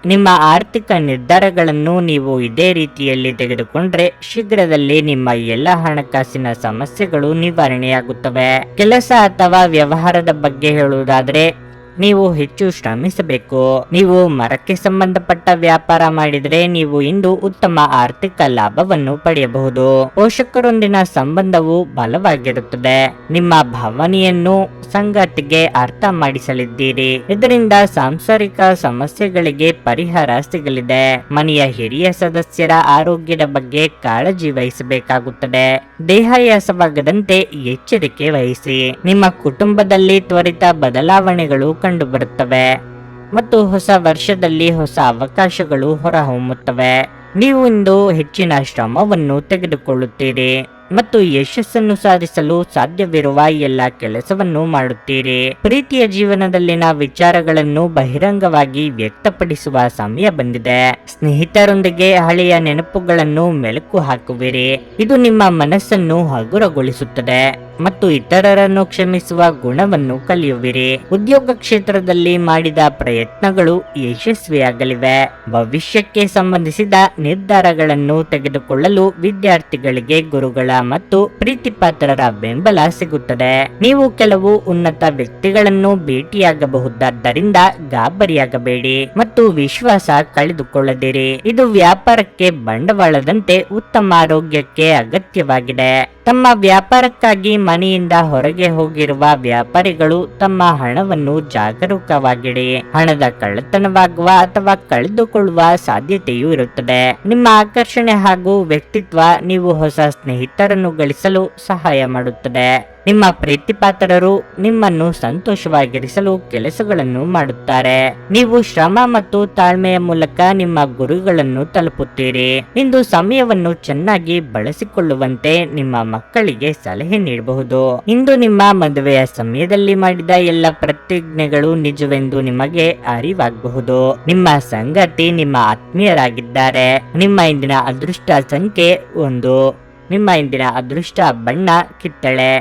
ನಿಮ್ಮ ಆರ್ಥಿಕ ನಿರ್ಧಾರಗಳನ್ನು ನೀವು ಇದೇ ರೀತಿಯಲ್ಲಿ ತೆಗೆದುಕೊಂಡ್ರೆ ಶೀಘ್ರದಲ್ಲಿ ನಿಮ್ಮ ಎಲ್ಲ ಹಣಕಾಸಿನ ಸಮಸ್ಯೆಗಳು ನಿವಾರಣೆಯಾಗುತ್ತವೆ. ಕೆಲಸ ಅಥವಾ ವ್ಯವಹಾರದ ಬಗ್ಗೆ ಹೇಳುವುದಾದರೆ ನೀವು ಹೆಚ್ಚು ಶ್ರಮಿಸಬೇಕು. ನೀವು ಮರಕ್ಕೆ ಸಂಬಂಧಪಟ್ಟ ವ್ಯಾಪಾರ ಮಾಡಿದರೆ ನೀವು ಇಂದು ಉತ್ತಮ ಆರ್ಥಿಕ ಲಾಭವನ್ನು ಪಡೆಯಬಹುದು. ಪೋಷಕರೊಂದಿನ ಸಂಬಂಧವು ಬಲವಾಗಿರುತ್ತದೆ. ನಿಮ್ಮ ಭಾವನೆಯನ್ನು ಸಂಗಾತಿಗೆ ಅರ್ಥ ಮಾಡಿಸಲಿದ್ದೀರಿ. ಇದರಿಂದ ಸಾಂಸಾರಿಕ ಸಮಸ್ಯೆಗಳಿಗೆ ಪರಿಹಾರ ಸಿಗಲಿದೆ. ಮನೆಯ ಹಿರಿಯ ಸದಸ್ಯರ ಆರೋಗ್ಯದ ಬಗ್ಗೆ ಕಾಳಜಿ ವಹಿಸಬೇಕಾಗುತ್ತದೆ. ದೇಹಾಯಾಸವಾಗದಂತೆ ಎಚ್ಚರಿಕೆ ವಹಿಸಿ. ನಿಮ್ಮ ಕುಟುಂಬದಲ್ಲಿ ತ್ವರಿತ ಬದಲಾವಣೆಗಳು ಕಂಡುಬರುತ್ತವೆ ಮತ್ತು ಹೊಸ ವರ್ಷದಲ್ಲಿ ಹೊಸ ಅವಕಾಶಗಳು ಹೊರಹೊಮ್ಮುತ್ತವೆ. ನೀವು ಇಂದು ಹೆಚ್ಚಿನ ಶ್ರಮವನ್ನು ತೆಗೆದುಕೊಳ್ಳುತ್ತೀರಿ ಮತ್ತು ಯಶಸ್ಸನ್ನು ಸಾಧಿಸಲು ಸಾಧ್ಯವಿರುವ ಎಲ್ಲ ಕೆಲಸವನ್ನು ಮಾಡುತ್ತೀರಿ. ಪ್ರೀತಿಯ ಜೀವನದಲ್ಲಿನ ವಿಚಾರಗಳನ್ನು ಬಹಿರಂಗವಾಗಿ ವ್ಯಕ್ತಪಡಿಸುವ ಸಮಯ ಬಂದಿದೆ. ಸ್ನೇಹಿತರೊಂದಿಗೆ ಹಳೆಯ ನೆನಪುಗಳನ್ನು ಮೆಲುಕು ಹಾಕುವಿರಿ. ಇದು ನಿಮ್ಮ ಮನಸ್ಸನ್ನು ಹಗುರಗೊಳಿಸುತ್ತದೆ ಮತ್ತು ಇತರರನ್ನು ಕ್ಷಮಿಸುವ ಗುಣವನ್ನು ಕಲಿಯುವಿರಿ. ಉದ್ಯೋಗ ಕ್ಷೇತ್ರದಲ್ಲಿ ಮಾಡಿದ ಪ್ರಯತ್ನಗಳು ಯಶಸ್ವಿಯಾಗಲಿವೆ. ಭವಿಷ್ಯಕ್ಕೆ ಸಂಬಂಧಿಸಿದ ನಿರ್ಧಾರಗಳನ್ನು ತೆಗೆದುಕೊಳ್ಳಲು ವಿದ್ಯಾರ್ಥಿಗಳಿಗೆ ಗುರುಗಳ ಮತ್ತು ಪ್ರೀತಿಪಾತ್ರರ ಬೆಂಬಲ ಸಿಗುತ್ತದೆ. ನೀವು ಕೆಲವು ಉನ್ನತ ವ್ಯಕ್ತಿಗಳನ್ನು ಭೇಟಿಯಾಗಬಹುದಾದ್ದರಿಂದ ಗಾಬರಿಯಾಗಬೇಡಿ ಮತ್ತು ವಿಶ್ವಾಸ ಕಳೆದುಕೊಳ್ಳದಿರಿ. ಇದು ವ್ಯಾಪಾರಕ್ಕೆ ಬಂಡವಾಳದಂತೆ ಉತ್ತಮ ಆರೋಗ್ಯಕ್ಕೆ ಅಗತ್ಯವಾಗಿದೆ. ತಮ್ಮ ವ್ಯಾಪಾರಕ್ಕಾಗಿ ಮನೆಯಿಂದ ಹೊರಗೆ ಹೋಗಿರುವ ವ್ಯಾಪಾರಿಗಳು ತಮ್ಮ ಹಣವನ್ನು ಜಾಗರೂಕವಾಗಿಡಿ. ಹಣದ ಕಳ್ಳತನವಾಗುವ ಅಥವಾ ಕಳೆದುಕೊಳ್ಳುವ ಸಾಧ್ಯತೆಯೂ ಇರುತ್ತದೆ. ನಿಮ್ಮ ಆಕರ್ಷಣೆ ಹಾಗೂ ವ್ಯಕ್ತಿತ್ವ ನೀವು ಹೊಸ ಸ್ನೇಹಿತರನ್ನು ಗಳಿಸಲು ಸಹಾಯ ಮಾಡುತ್ತದೆ. ನಿಮ್ಮ ಪ್ರೀತಿಪಾತ್ರರು ನಿಮ್ಮನ್ನು ಸಂತೋಷವಾಗಿರಿಸಲು ಕೆಲಸಗಳನ್ನು ಮಾಡುತ್ತಾರೆ. ನೀವು ಶ್ರಮ ಮತ್ತು ತಾಳ್ಮೆಯ ಮೂಲಕ ನಿಮ್ಮ ಗುರಿಗಳನ್ನು ತಲುಪುತ್ತೀರಿ. ಇಂದು ಸಮಯವನ್ನು ಚೆನ್ನಾಗಿ ಬಳಸಿಕೊಳ್ಳುವಂತೆ ನಿಮ್ಮ ಮಕ್ಕಳಿಗೆ ಸಲಹೆ ನೀಡಬಹುದು. ಇಂದು ನಿಮ್ಮ ಮದುವೆಯ ಸಮಯದಲ್ಲಿ ಮಾಡಿದ ಎಲ್ಲ ಪ್ರತಿಜ್ಞೆಗಳು ನಿಜವೆಂದು ನಿಮಗೆ ಅರಿವಾಗಬಹುದು. ನಿಮ್ಮ ಸಂಗಾತಿ ನಿಮ್ಮ ಆತ್ಮೀಯರಾಗಿದ್ದಾರೆ. ನಿಮ್ಮ ಇಂದಿನ ಅದೃಷ್ಟ ಸಂಖ್ಯೆ 1. ನಿಮ್ಮ ಇಂದಿನ ಅದೃಷ್ಟ ಬಣ್ಣ ಕಿತ್ತಳೆ.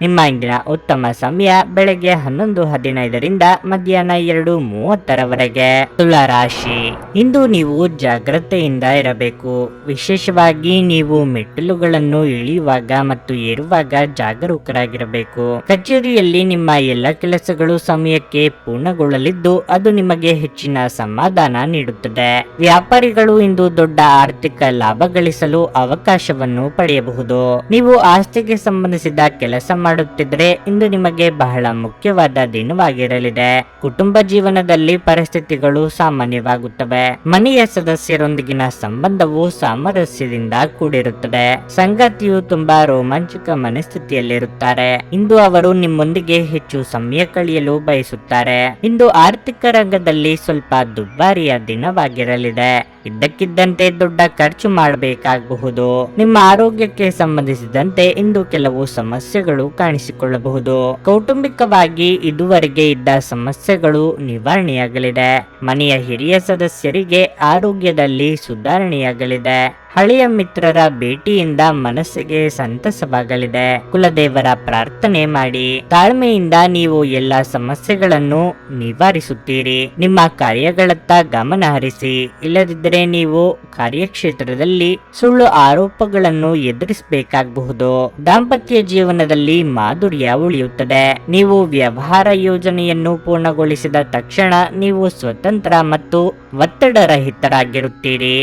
ನಿಮ್ಮ ಇಂದಿನ ಉತ್ತಮ ಸಮಯ ಬೆಳಗ್ಗೆ 11:15ರಿಂದ ಮಧ್ಯಾಹ್ನ 2:30ರವರೆಗೆ. ತುಲಾ ರಾಶಿ, ಇಂದು ನೀವು ಜಾಗ್ರತೆಯಿಂದ ಇರಬೇಕು. ವಿಶೇಷವಾಗಿ ನೀವು ಮೆಟ್ಟಿಲುಗಳನ್ನು ಇಳಿಯುವಾಗ ಮತ್ತು ಏರುವಾಗ ಜಾಗರೂಕರಾಗಿರಬೇಕು. ಕಚೇರಿಯಲ್ಲಿ ನಿಮ್ಮ ಎಲ್ಲ ಕೆಲಸಗಳು ಸಮಯಕ್ಕೆ ಪೂರ್ಣಗೊಳ್ಳಲಿದ್ದು ಅದು ನಿಮಗೆ ಹೆಚ್ಚಿನ ಸಮಾಧಾನ ನೀಡುತ್ತದೆ. ವ್ಯಾಪಾರಿಗಳು ಇಂದು ದೊಡ್ಡ ಆರ್ಥಿಕ ಲಾಭ ಗಳಿಸಲು ಅವಕಾಶವನ್ನು ಪಡೆಯಬಹುದು. ನೀವು ಆಸ್ತಿಗೆ ಸಂಬಂಧಿಸಿದ ಕೆಲಸ ಮಾಡುತ್ತಿದ್ರೆ ಇಂದು ನಿಮಗೆ ಬಹಳ ಮುಖ್ಯವಾದ ದಿನವಾಗಿರಲಿದೆ. ಕುಟುಂಬ ಜೀವನದಲ್ಲಿ ಪರಿಸ್ಥಿತಿಗಳು ಸಾಮಾನ್ಯವಾಗುತ್ತವೆ. ಮನೆಯ ಸದಸ್ಯರೊಂದಿಗಿನ ಸಂಬಂಧವು ಸಾಮರಸ್ಯದಿಂದ ಕೂಡಿರುತ್ತದೆ. ಸಂಗಾತಿಯು ತುಂಬಾ ರೋಮಾಂಚಕ ಮನಸ್ಥಿತಿಯಲ್ಲಿರುತ್ತಾರೆ. ಇಂದು ಅವರು ನಿಮ್ಮೊಂದಿಗೆ ಹೆಚ್ಚು ಸಮಯ ಕಳೆಯಲು ಬಯಸುತ್ತಾರೆ. ಇಂದು ಆರ್ಥಿಕ ರಂಗದಲ್ಲಿ ಸ್ವಲ್ಪ ದುಬಾರಿಯ ದಿನವಾಗಿರಲಿದೆ. ಇದ್ದಕ್ಕಿದ್ದಂತೆ ದೊಡ್ಡ ಖರ್ಚು ಮಾಡಬೇಕಾಗಬಹುದು. ನಿಮ್ಮ ಆರೋಗ್ಯಕ್ಕೆ ಸಂಬಂಧಿಸಿದಂತೆ ಇಂದು ಕೆಲವು ಸಮಸ್ಯೆಗಳು ಕಾಣಿಸಿಕೊಳ್ಳಬಹುದು. ಕೌಟುಂಬಿಕವಾಗಿ ಇದುವರೆಗೆ ಇದ್ದ ಸಮಸ್ಯೆಗಳು ನಿವಾರಣೆಯಾಗಲಿದೆ. ಮನೆಯ ಹಿರಿಯ ಸದಸ್ಯರಿಗೆ ಆರೋಗ್ಯದಲ್ಲಿ ಸುಧಾರಣೆಯಾಗಲಿದೆ. ಹಳೆಯ ಮಿತ್ರರ ಭೇಟಿಯಿಂದ ಮನಸ್ಸಿಗೆ ಸಂತಸವಾಗಲಿದೆ. ಕುಲದೇವರ ಪ್ರಾರ್ಥನೆ ಮಾಡಿ. ತಾಳ್ಮೆಯಿಂದ ನೀವು ಎಲ್ಲ ಸಮಸ್ಯೆಗಳನ್ನು ನಿವಾರಿಸುತ್ತೀರಿ. ನಿಮ್ಮ ಕಾರ್ಯಗಳತ್ತ ಗಮನ ಹರಿಸಿ. ಇಲ್ಲದಿದ್ದರೆ ನೀವು ಕಾರ್ಯಕ್ಷೇತ್ರದಲ್ಲಿ ಸುಳ್ಳು ಆರೋಪಗಳನ್ನು ಎದುರಿಸಬೇಕಾಗಬಹುದು. ದಾಂಪತ್ಯ ಜೀವನದಲ್ಲಿ ಮಾಧುರ್ಯ ಉಳಿಯುತ್ತದೆ. ನೀವು ವ್ಯವಹಾರ ಯೋಜನೆಯನ್ನು ಪೂರ್ಣಗೊಳಿಸಿದ ತಕ್ಷಣ ನೀವು ಸ್ವತಂತ್ರ ಮತ್ತು ಒತ್ತಡರಹಿತರಾಗಿರುತ್ತೀರಿ.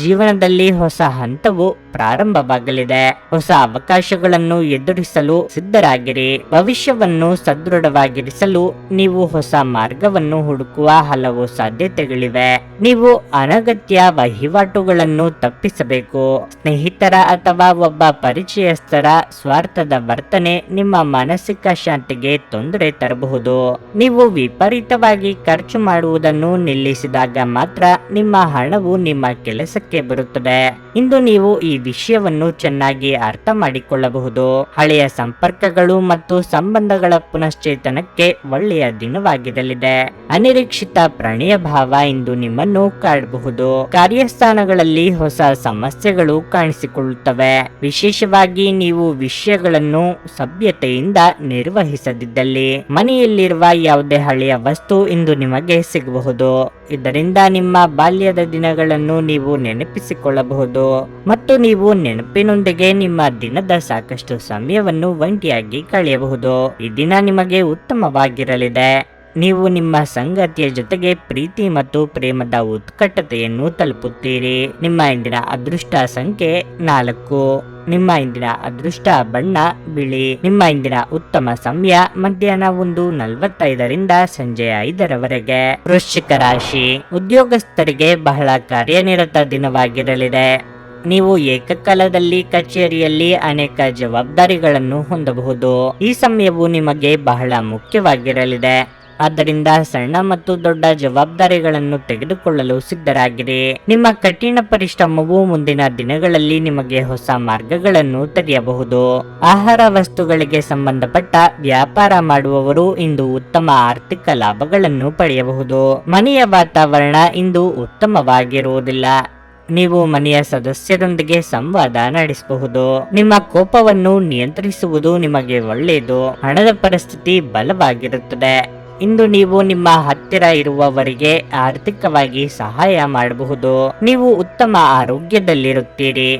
ಜೀವನದಲ್ಲಿ ಹೊಸ ಹಂತವು ಪ್ರಾರಂಭವಾಗಲಿದೆ. ಹೊಸ ಅವಕಾಶಗಳನ್ನು ಎದುರಿಸಲು ಸಿದ್ಧರಾಗಿರಿ. ಭವಿಷ್ಯವನ್ನು ಸದೃಢವಾಗಿರಿಸಲು ನೀವು ಹೊಸ ಮಾರ್ಗವನ್ನು ಹುಡುಕುವ ಹಲವು ಸಾಧ್ಯತೆಗಳಿವೆ. ನೀವು ಅನಗತ್ಯ ವಹಿವಾಟುಗಳನ್ನು ತಪ್ಪಿಸಬೇಕು. ಸ್ನೇಹಿತರ ಅಥವಾ ಒಬ್ಬ ಪರಿಚಯಸ್ಥರ ಸ್ವಾರ್ಥದ ವರ್ತನೆ ನಿಮ್ಮ ಮಾನಸಿಕ ಶಾಂತಿಗೆ ತೊಂದರೆ ತರಬಹುದು. ನೀವು ವಿಪರೀತವಾಗಿ ಖರ್ಚು ಮಾಡುವುದನ್ನು ನಿಲ್ಲಿಸಿದಾಗ ಮಾತ್ರ ನಿಮ್ಮ ಹಣವು ನಿಮ್ಮ ಕೆಲಸಕ್ಕೆ ಬರುತ್ತದೆ. ಇಂದು ನೀವು ಈ ವಿಷಯವನ್ನು ಚೆನ್ನಾಗಿ ಅರ್ಥ ಮಾಡಿಕೊಳ್ಳಬಹುದು. ಹಳೆಯ ಸಂಪರ್ಕಗಳು ಮತ್ತು ಸಂಬಂಧಗಳ ಪುನಶ್ಚೇತನಕ್ಕೆ ಒಳ್ಳೆಯ ದಿನವಾಗಿರಲಿದೆ. ಅನಿರೀಕ್ಷಿತ ಪ್ರಣಯ ಭಾವ ಇಂದು ನಿಮ್ಮನ್ನು ಕಾಡಬಹುದು. ಕಾರ್ಯಸ್ಥಾನಗಳಲ್ಲಿ ಹೊಸ ಸಮಸ್ಯೆಗಳು ಕಾಣಿಸಿಕೊಳ್ಳುತ್ತವೆ. ವಿಶೇಷವಾಗಿ ನೀವು ವಿಷಯಗಳನ್ನು ಸಭ್ಯತೆಯಿಂದ ನಿರ್ವಹಿಸದಿದ್ದಲ್ಲಿ. ಮನೆಯಲ್ಲಿರುವ ಯಾವುದೇ ಹಳೆಯ ವಸ್ತು ಇಂದು ನಿಮಗೆ ಸಿಗಬಹುದು. ಇದರಿಂದ ನಿಮ್ಮ ಬಾಲ್ಯದ ದಿನಗಳನ್ನು ನೀವು ನೆನಪಿಸಿಕೊಳ್ಳಬಹುದು ಮತ್ತು ನೀವು ನೆನಪಿನೊಂದಿಗೆ ನಿಮ್ಮ ದಿನದ ಸಾಕಷ್ಟು ಸಮಯವನ್ನು ಒಂಟಿಯಾಗಿ ಕಳೆಯಬಹುದು. ಈ ದಿನ ನಿಮಗೆ ಉತ್ತಮವಾಗಿರಲಿದೆ. ನೀವು ನಿಮ್ಮ ಸಂಗಾತಿಯ ಜೊತೆಗೆ ಪ್ರೀತಿ ಮತ್ತು ಪ್ರೇಮದ ಉತ್ಕಟತೆಯನ್ನು ತಲುಪುತ್ತೀರಿ. ನಿಮ್ಮ ಇಂದಿನ ಅದೃಷ್ಟ ಸಂಖ್ಯೆ 4. ನಿಮ್ಮ ಇಂದಿನ ಅದೃಷ್ಟ ಬಣ್ಣ ಬಿಳಿ. ನಿಮ್ಮ ಇಂದಿನ ಉತ್ತಮ ಸಮಯ ಮಧ್ಯಾಹ್ನ 1:45ರಿಂದ ಸಂಜೆ 5ರವರೆಗೆ. ವೃಶ್ಚಿಕ ರಾಶಿ. ಉದ್ಯೋಗಸ್ಥರಿಗೆ ಬಹಳ ಕಾರ್ಯನಿರತ ದಿನವಾಗಿರಲಿದೆ. ನೀವು ಏಕಕಾಲದಲ್ಲಿ ಕಚೇರಿಯಲ್ಲಿ ಅನೇಕ ಜವಾಬ್ದಾರಿಗಳನ್ನು ಹೊಂದಬಹುದು. ಈ ಸಮಯವು ನಿಮಗೆ ಬಹಳ ಮುಖ್ಯವಾಗಿರಲಿದೆ. ಆದ್ದರಿಂದ ಸಣ್ಣ ಮತ್ತು ದೊಡ್ಡ ಜವಾಬ್ದಾರಿಗಳನ್ನು ತೆಗೆದುಕೊಳ್ಳಲು ಸಿದ್ಧರಾಗಿರಿ. ನಿಮ್ಮ ಕಠಿಣ ಪರಿಶ್ರಮವು ಮುಂದಿನ ದಿನಗಳಲ್ಲಿ ನಿಮಗೆ ಹೊಸ ಮಾರ್ಗಗಳನ್ನು ತೆರೆಯಬಹುದು. ಆಹಾರ ವಸ್ತುಗಳಿಗೆ ಸಂಬಂಧಪಟ್ಟ ವ್ಯಾಪಾರ ಮಾಡುವವರು ಇಂದು ಉತ್ತಮ ಆರ್ಥಿಕ ಲಾಭಗಳನ್ನು ಪಡೆಯಬಹುದು. ಮನೆಯ ವಾತಾವರಣ ಇಂದು ಉತ್ತಮವಾಗಿರುವುದಿಲ್ಲ. ನೀವು ಮನೆಯ ಸದಸ್ಯರೊಂದಿಗೆ ಸಂವಾದ ನಡೆಸಬಹುದು. ನಿಮ್ಮ ಕೋಪವನ್ನು ನಿಯಂತ್ರಿಸುವುದು ನಿಮಗೆ ಒಳ್ಳೆಯದು. ಹಣದ ಪರಿಸ್ಥಿತಿ ಬಲವಾಗಿರುತ್ತದೆ. ಇಂದು ನೀವು ನಿಮ್ಮ ಹತ್ತಿರ ಇರುವವರಿಗೆ ಆರ್ಥಿಕವಾಗಿ ಸಹಾಯ ಮಾಡಬಹುದು. ನೀವು ಉತ್ತಮ ಆರೋಗ್ಯದಲ್ಲಿರುತ್ತೀರಿ.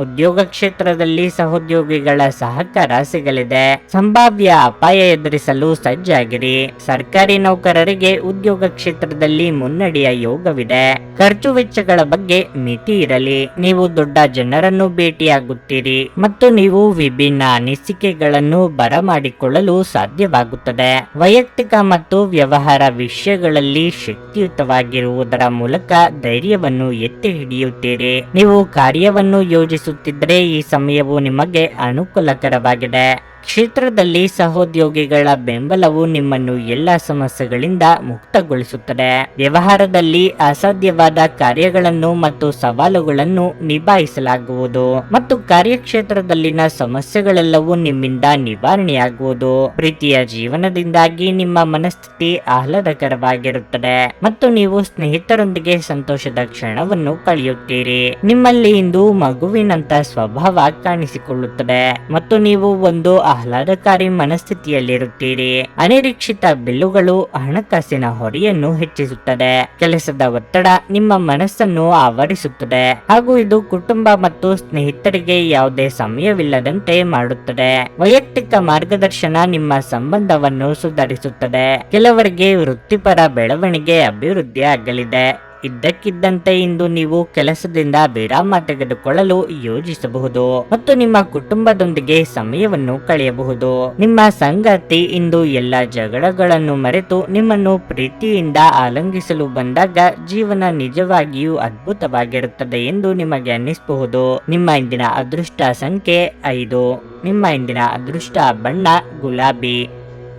ಉದ್ಯೋಗ ಕ್ಷೇತ್ರದಲ್ಲಿ ಸಹೋದ್ಯೋಗಿಗಳ ಸಹಕಾರ ಸಿಗಲಿದೆ. ಸಂಭಾವ್ಯ ಅಪಾಯ ಎದುರಿಸಲು ಸಜ್ಜಾಗಿರಿ. ಸರ್ಕಾರಿ ನೌಕರರಿಗೆ ಉದ್ಯೋಗ ಕ್ಷೇತ್ರದಲ್ಲಿ ಮುನ್ನಡೆಯ ಯೋಗವಿದೆ. ಖರ್ಚು ವೆಚ್ಚಗಳ ಬಗ್ಗೆ ಮಿತಿ ಇರಲಿ. ನೀವು ದೊಡ್ಡ ಜನರನ್ನು ಭೇಟಿಯಾಗುತ್ತೀರಿ ಮತ್ತು ನೀವು ವಿಭಿನ್ನ ಅನಿಸಿಕೆಗಳನ್ನು ಬರಮಾಡಿಕೊಳ್ಳಲು ಸಾಧ್ಯವಾಗುತ್ತದೆ. ವೈಯಕ್ತಿಕ ಮತ್ತು ವ್ಯವಹಾರ ವಿಷಯಗಳಲ್ಲಿ ಶಕ್ತಿಯುತವಾಗಿರುವುದರ ಮೂಲಕ ಧೈರ್ಯವನ್ನು ಎತ್ತಿ ಹಿಡಿಯುತ್ತೀರಿ. ನೀವು ಕಾರ್ಯವನ್ನು ಯೋಜಿಸುತ್ತಿದ್ದರೆ ಈ ಸಮಯವು ನಿಮಗೆ ಅನುಕೂಲಕರವಾಗಿದೆ. ಕ್ಷೇತ್ರದಲ್ಲಿ ಸಹೋದ್ಯೋಗಿಗಳ ಬೆಂಬಲವು ನಿಮ್ಮನ್ನು ಎಲ್ಲ ಸಮಸ್ಯೆಗಳಿಂದ ಮುಕ್ತಗೊಳಿಸುತ್ತದೆ. ವ್ಯವಹಾರದಲ್ಲಿ ಅಸಾಧ್ಯವಾದ ಕಾರ್ಯಗಳನ್ನು ಮತ್ತು ಸವಾಲುಗಳನ್ನು ನಿಭಾಯಿಸಲಾಗುವುದು ಮತ್ತು ಕಾರ್ಯಕ್ಷೇತ್ರದಲ್ಲಿನ ಸಮಸ್ಯೆಗಳೆಲ್ಲವೂ ನಿಮ್ಮಿಂದ ನಿವಾರಣೆಯಾಗುವುದು. ಪ್ರೀತಿಯ ಜೀವನದಿಂದಾಗಿ ನಿಮ್ಮ ಮನಸ್ಥಿತಿ ಆಹ್ಲಾದಕರವಾಗಿರುತ್ತದೆ ಮತ್ತು ನೀವು ಸ್ನೇಹಿತರೊಂದಿಗೆ ಸಂತೋಷದ ಕ್ಷಣವನ್ನು ಕಳೆಯುತ್ತೀರಿ. ನಿಮ್ಮಲ್ಲಿ ಇಂದು ಮಗುವಿನಂತ ಸ್ವಭಾವ ಕಾಣಿಸಿಕೊಳ್ಳುತ್ತದೆ ಮತ್ತು ನೀವು ಒಂದು ಆಹ್ಲಾದಕಾರಿ ಮನಸ್ಥಿತಿಯಲ್ಲಿರುತ್ತೀರಿ. ಅನಿರೀಕ್ಷಿತ ಬಿಲ್ಲುಗಳು ಹಣಕಾಸಿನ ಹೊರೆಯನ್ನು ಹೆಚ್ಚಿಸುತ್ತದೆ. ಕೆಲಸದ ಒತ್ತಡ ನಿಮ್ಮ ಮನಸ್ಸನ್ನು ಆವರಿಸುತ್ತದೆ ಹಾಗೂ ಇದು ಕುಟುಂಬ ಮತ್ತು ಸ್ನೇಹಿತರಿಗೆ ಯಾವುದೇ ಸಮಯವಿಲ್ಲದಂತೆ ಮಾಡುತ್ತದೆ. ವೈಯಕ್ತಿಕ ಮಾರ್ಗದರ್ಶನ ನಿಮ್ಮ ಸಂಬಂಧವನ್ನು ಸುಧಾರಿಸುತ್ತದೆ. ಕೆಲವರಿಗೆ ವೃತ್ತಿಪರ ಬೆಳವಣಿಗೆ ಅಭಿವೃದ್ಧಿ ಆಗಲಿದೆ. ಇದ್ದಕ್ಕಿದ್ದಂತೆ ಇಂದು ನೀವು ಕೆಲಸದಿಂದ ವಿರಾಮ ತೆಗೆದುಕೊಳ್ಳಲು ಯೋಜಿಸಬಹುದು ಮತ್ತು ನಿಮ್ಮ ಕುಟುಂಬದೊಂದಿಗೆ ಸಮಯವನ್ನು ಕಳೆಯಬಹುದು. ನಿಮ್ಮ ಸಂಗಾತಿ ಇಂದು ಎಲ್ಲ ಜಗಳಗಳನ್ನು ಮರೆತು ನಿಮ್ಮನ್ನು ಪ್ರೀತಿಯಿಂದ ಆಲಿಂಗಿಸಲು ಬಂದಾಗ ಜೀವನ ನಿಜವಾಗಿಯೂ ಅದ್ಭುತವಾಗಿರುತ್ತದೆ ಎಂದು ನಿಮಗೆ ಅನ್ನಿಸಬಹುದು. ನಿಮ್ಮ ಇಂದಿನ ಅದೃಷ್ಟ ಸಂಖ್ಯೆ 5. ನಿಮ್ಮ ಇಂದಿನ ಅದೃಷ್ಟ ಬಣ್ಣ ಗುಲಾಬಿ.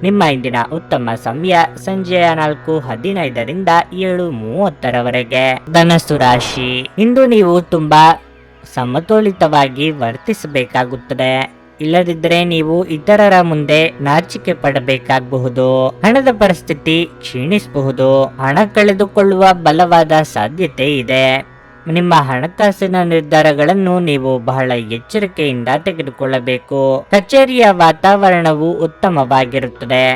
ನಿಮ್ಮ ಇಂದಿನ ಉತ್ತಮ ಸಮಯ ಸಂಜೆಯ 4:15ರಿಂದ 7:30ರವರೆಗೆ. ಧನಸ್ಸು ರಾಶಿ. ಇಂದು ನೀವು ತುಂಬಾ ಸಮತೋಲಿತವಾಗಿ ವರ್ತಿಸಬೇಕಾಗುತ್ತದೆ. ಇಲ್ಲದಿದ್ದರೆ ನೀವು ಇತರರ ಮುಂದೆ ನಾಚಿಕೆ ಪಡಬೇಕಾಗಬಹುದು. ಹಣದ ಪರಿಸ್ಥಿತಿ ಕ್ಷೀಣಿಸಬಹುದು. ಹಣ ಕಳೆದುಕೊಳ್ಳುವ ಬಲವಾದ ಸಾಧ್ಯತೆ ಇದೆ. ನಿಮ್ಮ ಹಣಕಾಸಿನ ನಿರ್ಧಾರಗಳನ್ನು ನೀವು ಬಹಳ ಎಚ್ಚರಿಕೆಯಿಂದ ತೆಗೆದುಕೊಳ್ಳಬೇಕು. ಕಚೇರಿಯ ವಾತಾವರಣವು ಉತ್ತಮವಾಗಿರುತ್ತದೆ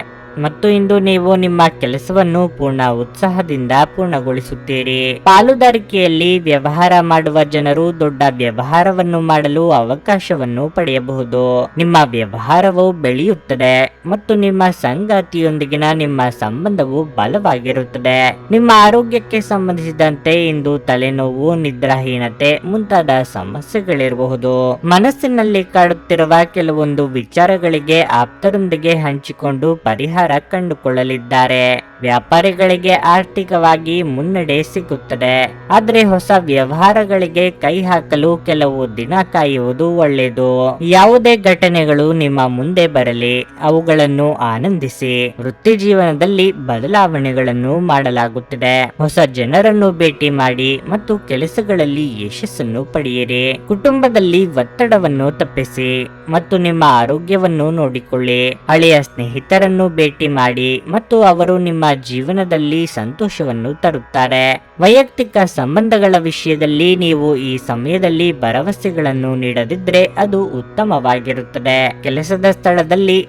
ಮತ್ತು ಇಂದು ನೀವು ನಿಮ್ಮ ಕೆಲಸವನ್ನು ಪೂರ್ಣ ಉತ್ಸಾಹದಿಂದ ಪೂರ್ಣಗೊಳಿಸುತ್ತೀರಿ. ಪಾಲುದಾರಿಕೆಯಲ್ಲಿ ವ್ಯವಹಾರ ಮಾಡುವ ಜನರು ದೊಡ್ಡ ವ್ಯವಹಾರವನ್ನು ಮಾಡಲು ಅವಕಾಶವನ್ನು ಪಡೆಯಬಹುದು. ನಿಮ್ಮ ವ್ಯವಹಾರವು ಬೆಳೆಯುತ್ತದೆ ಮತ್ತು ನಿಮ್ಮ ಸಂಗಾತಿಯೊಂದಿಗಿನ ನಿಮ್ಮ ಸಂಬಂಧವು ಬಲವಾಗಿರುತ್ತದೆ. ನಿಮ್ಮ ಆರೋಗ್ಯಕ್ಕೆ ಸಂಬಂಧಿಸಿದಂತೆ ಇಂದು ತಲೆನೋವು, ನಿದ್ರಾಹೀನತೆ ಮುಂತಾದ ಸಮಸ್ಯೆಗಳಿರಬಹುದು. ಮನಸ್ಸಿನಲ್ಲಿ ಕಾಡುತ್ತಿರುವ ಕೆಲವೊಂದು ವಿಚಾರಗಳಿಗೆ ಆಪ್ತರೊಂದಿಗೆ ಹಂಚಿಕೊಂಡು ಪರಿಹಾರ ಕಂಡುಕೊಳ್ಳಲಿದ್ದಾರೆ. ವ್ಯಾಪಾರಿಗಳಿಗೆ ಆರ್ಥಿಕವಾಗಿ ಮುನ್ನಡೆ ಸಿಗುತ್ತದೆ, ಆದರೆ ಹೊಸ ವ್ಯವಹಾರಗಳಿಗೆ ಕೈ ಹಾಕಲು ಕೆಲವು ದಿನ ಕಾಯುವುದು ಒಳ್ಳೆಯದು. ಯಾವುದೇ ಘಟನೆಗಳು ನಿಮ್ಮ ಮುಂದೆ ಬರಲಿ, ಅವುಗಳನ್ನು ಆನಂದಿಸಿ. ವೃತ್ತಿ ಜೀವನದಲ್ಲಿ ಬದಲಾವಣೆಗಳನ್ನು ಮಾಡಲಾಗುತ್ತಿದೆ. ಹೊಸ ಜನರನ್ನು ಭೇಟಿ ಮಾಡಿ ಮತ್ತು ಕೆಲಸಗಳಲ್ಲಿ ಯಶಸ್ಸನ್ನು ಪಡೆಯಿರಿ. ಕುಟುಂಬದಲ್ಲಿ ಒತ್ತಡವನ್ನು ತಪ್ಪಿಸಿ ಮತ್ತು ನಿಮ್ಮ ಆರೋಗ್ಯವನ್ನು ನೋಡಿಕೊಳ್ಳಿ. ಹಳೆಯ ಸ್ನೇಹಿತರನ್ನು ಭೇಟಿ ಮಾಡಿ ಮತ್ತು ಅವರು ನಿಮ್ಮ ಜೀವನದಲ್ಲಿ ಸಂತೋಷವನ್ನು ತರುತ್ತಾರೆ. ವೈಯಕ್ತಿಕ ಸಂಬಂಧಗಳ ವಿಷಯದಲ್ಲಿ ನೀವು ಈ ಸಮಯದಲ್ಲಿ ಭರವಸೆಗಳನ್ನು ನೀಡದಿದ್ದರೆ ಅದು ಉತ್ತಮವಾಗಿರುತ್ತದೆ. ಕೆಲಸದ ಸ್ಥಳದಲ್ಲಿ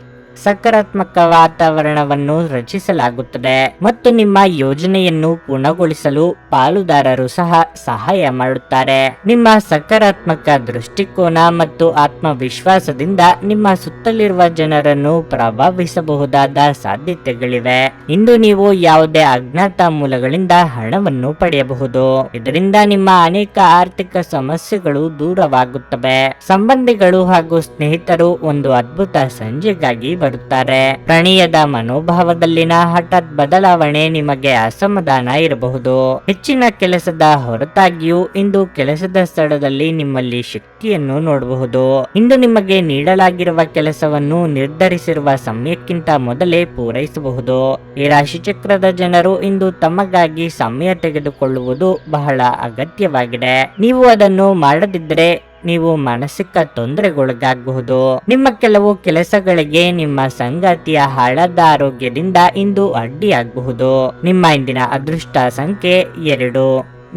ಸಕಾರಾತ್ಮಕ ವಾತಾವರಣವನ್ನು ರಚಿಸಲಾಗುತ್ತದೆ ಮತ್ತು ನಿಮ್ಮ ಯೋಜನೆಯನ್ನು ಪೂರ್ಣಗೊಳಿಸಲು ಪಾಲುದಾರರು ಸಹ ಸಹಾಯ ಮಾಡುತ್ತಾರೆ. ನಿಮ್ಮ ಸಕಾರಾತ್ಮಕ ದೃಷ್ಟಿಕೋನ ಮತ್ತು ಆತ್ಮವಿಶ್ವಾಸದಿಂದ ನಿಮ್ಮ ಸುತ್ತಲಿರುವ ಜನರನ್ನು ಪ್ರಭಾವಿಸಬಹುದಾದ ಸಾಧ್ಯತೆಗಳಿವೆ. ಇಂದು ನೀವು ಯಾವುದೇ ಅಜ್ಞಾತ ಮೂಲಗಳಿಂದ ಹಣವನ್ನು ಪಡೆಯಬಹುದು. ಇದರಿಂದ ನಿಮ್ಮ ಅನೇಕ ಆರ್ಥಿಕ ಸಮಸ್ಯೆಗಳು ದೂರವಾಗುತ್ತವೆ. ಸಂಬಂಧಿಗಳು ಹಾಗೂ ಸ್ನೇಹಿತರು ಒಂದು ಅದ್ಭುತ ಸಂಜೆಗಾಗಿ ಬರುತ್ತಾರೆ. ಪ್ರಣಯದ ಮನೋಭಾವದಲ್ಲಿನ ಹಠಾತ್ ಬದಲಾವಣೆ ನಿಮಗೆ ಅಸಮಾಧಾನ ಇರಬಹುದು. ಹೆಚ್ಚಿನ ಕೆಲಸದ ಹೊರತಾಗಿಯೂ ಇಂದು ಕೆಲಸದ ಸ್ಥಳದಲ್ಲಿ ನಿಮ್ಮಲ್ಲಿ ಶಕ್ತಿಯನ್ನು ನೋಡಬಹುದು. ಇಂದು ನಿಮಗೆ ನೀಡಲಾಗಿರುವ ಕೆಲಸವನ್ನು ನಿರ್ಧರಿಸಿರುವ ಸಮಯಕ್ಕಿಂತ ಮೊದಲೇ ಪೂರೈಸಬಹುದು. ಈ ರಾಶಿಚಕ್ರದ ಜನರು ಇಂದು ತಮಗಾಗಿ ಸಮಯ ತೆಗೆದುಕೊಳ್ಳುವುದು ಬಹಳ ಅಗತ್ಯವಾಗಿದೆ. ನೀವು ಅದನ್ನು ಮಾಡದಿದ್ದರೆ ನೀವು ಮಾನಸಿಕ ತೊಂದರೆಗೊಳಗಾಗಬಹುದು. ನಿಮ್ಮ ಕೆಲವು ಕೆಲಸಗಳಿಗೆ ನಿಮ್ಮ ಸಂಗಾತಿಯ ಹಾಳಾದ ಆರೋಗ್ಯದಿಂದ ಇಂದು ಅಡ್ಡಿಯಾಗಬಹುದು. ನಿಮ್ಮ ಇಂದಿನ ಅದೃಷ್ಟ ಸಂಖ್ಯೆ 2.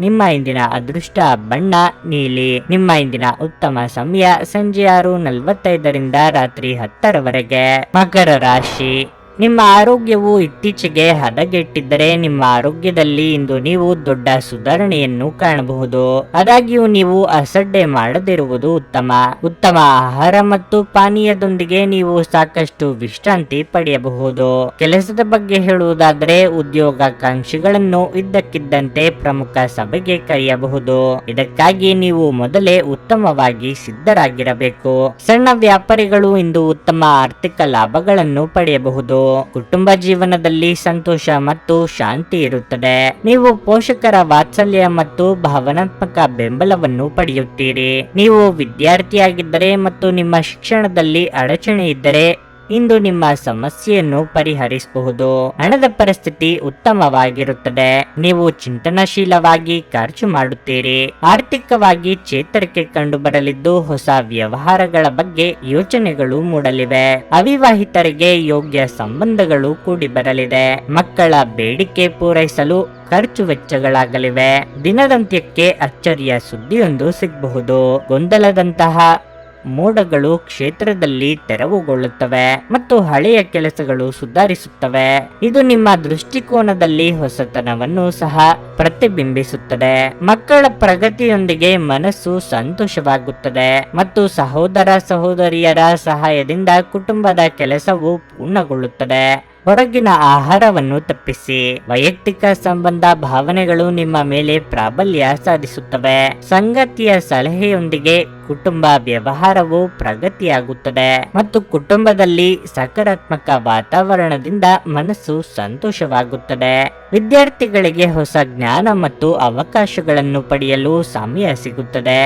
ನಿಮ್ಮ ಇಂದಿನ ಅದೃಷ್ಟ ಬಣ್ಣ ನೀಲಿ. ನಿಮ್ಮ ಇಂದಿನ ಉತ್ತಮ ಸಮಯ ಸಂಜೆ 6:45 ರಾತ್ರಿ 10 ಮಕರ ರಾಶಿ. ನಿಮ್ಮ ಆರೋಗ್ಯವು ಇತ್ತೀಚೆಗೆ ಹದಗೆಟ್ಟಿದ್ದರೆ ನಿಮ್ಮ ಆರೋಗ್ಯದಲ್ಲಿ ಇಂದು ನೀವು ದೊಡ್ಡ ಸುಧಾರಣೆಯನ್ನು ಕಾಣಬಹುದು. ಆದಾಗ್ಯೂ ನೀವು ಅಸಡ್ಡೆ ಮಾಡದಿರುವುದು ಉತ್ತಮ ಆಹಾರ ಮತ್ತು ಪಾನೀಯದೊಂದಿಗೆ ನೀವು ಸಾಕಷ್ಟು ವಿಶ್ರಾಂತಿ ಪಡೆಯಬಹುದು. ಕೆಲಸದ ಬಗ್ಗೆ ಹೇಳುವುದಾದರೆ ಉದ್ಯೋಗಾಕಾಂಕ್ಷಿಗಳನ್ನು ಇದ್ದಕ್ಕಿದ್ದಂತೆ ಪ್ರಮುಖ ಸಭೆಗೆ ಕರೆಯಬಹುದು. ಇದಕ್ಕಾಗಿ ನೀವು ಮೊದಲೇ ಉತ್ತಮವಾಗಿ ಸಿದ್ಧರಾಗಿರಬೇಕು. ಸಣ್ಣ ವ್ಯಾಪಾರಿಗಳು ಇಂದು ಉತ್ತಮ ಆರ್ಥಿಕ ಲಾಭಗಳನ್ನು ಪಡೆಯಬಹುದು. ಕುಟುಂಬ ಜೀವನದಲ್ಲಿ ಸಂತೋಷ ಮತ್ತು ಶಾಂತಿ ಇರುತ್ತದೆ. ನೀವು ಪೋಷಕರ ವಾತ್ಸಲ್ಯ ಮತ್ತು ಭಾವನಾತ್ಮಕ ಬೆಂಬಲವನ್ನು ಪಡೆಯುತ್ತೀರಿ. ನೀವು ವಿದ್ಯಾರ್ಥಿಯಾಗಿದ್ದರೆ ಮತ್ತು ನಿಮ್ಮ ಶಿಕ್ಷಣದಲ್ಲಿ ಅಡಚಣೆ ಇದ್ದರೆ ಇಂದು ನಿಮ್ಮ ಸಮಸ್ಯೆಯನ್ನು ಪರಿಹರಿಸಬಹುದು. ಹಣದ ಪರಿಸ್ಥಿತಿ ಉತ್ತಮವಾಗಿರುತ್ತದೆ. ನೀವು ಚಿಂತನಶೀಲವಾಗಿ ಖರ್ಚು ಮಾಡುತ್ತೀರಿ. ಆರ್ಥಿಕವಾಗಿ ಚೇತರಿಕೆ ಕಂಡುಬರಲಿದ್ದು ಹೊಸ ವ್ಯವಹಾರಗಳ ಬಗ್ಗೆ ಯೋಚನೆಗಳು ಮೂಡಲಿವೆ. ಅವಿವಾಹಿತರಿಗೆ ಯೋಗ್ಯ ಸಂಬಂಧಗಳು ಕೂಡಿ ಬರಲಿದೆ. ಮಕ್ಕಳ ಬೇಡಿಕೆ ಪೂರೈಸಲು ಖರ್ಚು ವೆಚ್ಚಗಳಾಗಲಿವೆ. ದಿನದಂತ್ಯಕ್ಕೆ ಅಚ್ಚರಿಯ ಸುದ್ದಿಯೊಂದು ಸಿಗಬಹುದು. ಗೊಂದಲದಂತಹ ಮೋಡಗಳು ಕ್ಷೇತ್ರದಲ್ಲಿ ತೆರವುಗೊಳ್ಳುತ್ತವೆ ಮತ್ತು ಹಳೆಯ ಕೆಲಸಗಳು ಸುಧಾರಿಸುತ್ತವೆ. ಇದು ನಿಮ್ಮ ದೃಷ್ಟಿಕೋನದಲ್ಲಿ ಹೊಸತನವನ್ನು ಸಹ ಪ್ರತಿಬಿಂಬಿಸುತ್ತದೆ. ಮಕ್ಕಳ ಪ್ರಗತಿಯೊಂದಿಗೆ ಮನಸ್ಸು ಸಂತೋಷವಾಗುತ್ತದೆ ಮತ್ತು ಸಹೋದರ ಸಹೋದರಿಯರ ಸಹಾಯದಿಂದ ಕುಟುಂಬದ ಕೆಲಸವು ಪೂರ್ಣಗೊಳ್ಳುತ್ತದೆ. ಹೊರಗಿನ ಆಹಾರವನ್ನು ತಪ್ಪಿಸಿ. ವೈಯಕ್ತಿಕ ಸಂಬಂಧ ಭಾವನೆಗಳು ನಿಮ್ಮ ಮೇಲೆ ಪ್ರಾಬಲ್ಯ ಸಾಧಿಸುತ್ತವೆ. ಸಂಗಾತಿಯ ಸಲಹೆಯೊಂದಿಗೆ ಕುಟುಂಬ ವ್ಯವಹಾರವು ಪ್ರಗತಿಯಾಗುತ್ತದೆ ಮತ್ತು ಕುಟುಂಬದಲ್ಲಿ ಸಕಾರಾತ್ಮಕ ವಾತಾವರಣದಿಂದ ಮನಸ್ಸು ಸಂತೋಷವಾಗುತ್ತದೆ. ವಿದ್ಯಾರ್ಥಿಗಳಿಗೆ ಹೊಸ ಜ್ಞಾನ ಮತ್ತು ಅವಕಾಶಗಳನ್ನು ಪಡೆಯಲು ಸಮಯ ಸಿಗುತ್ತದೆ.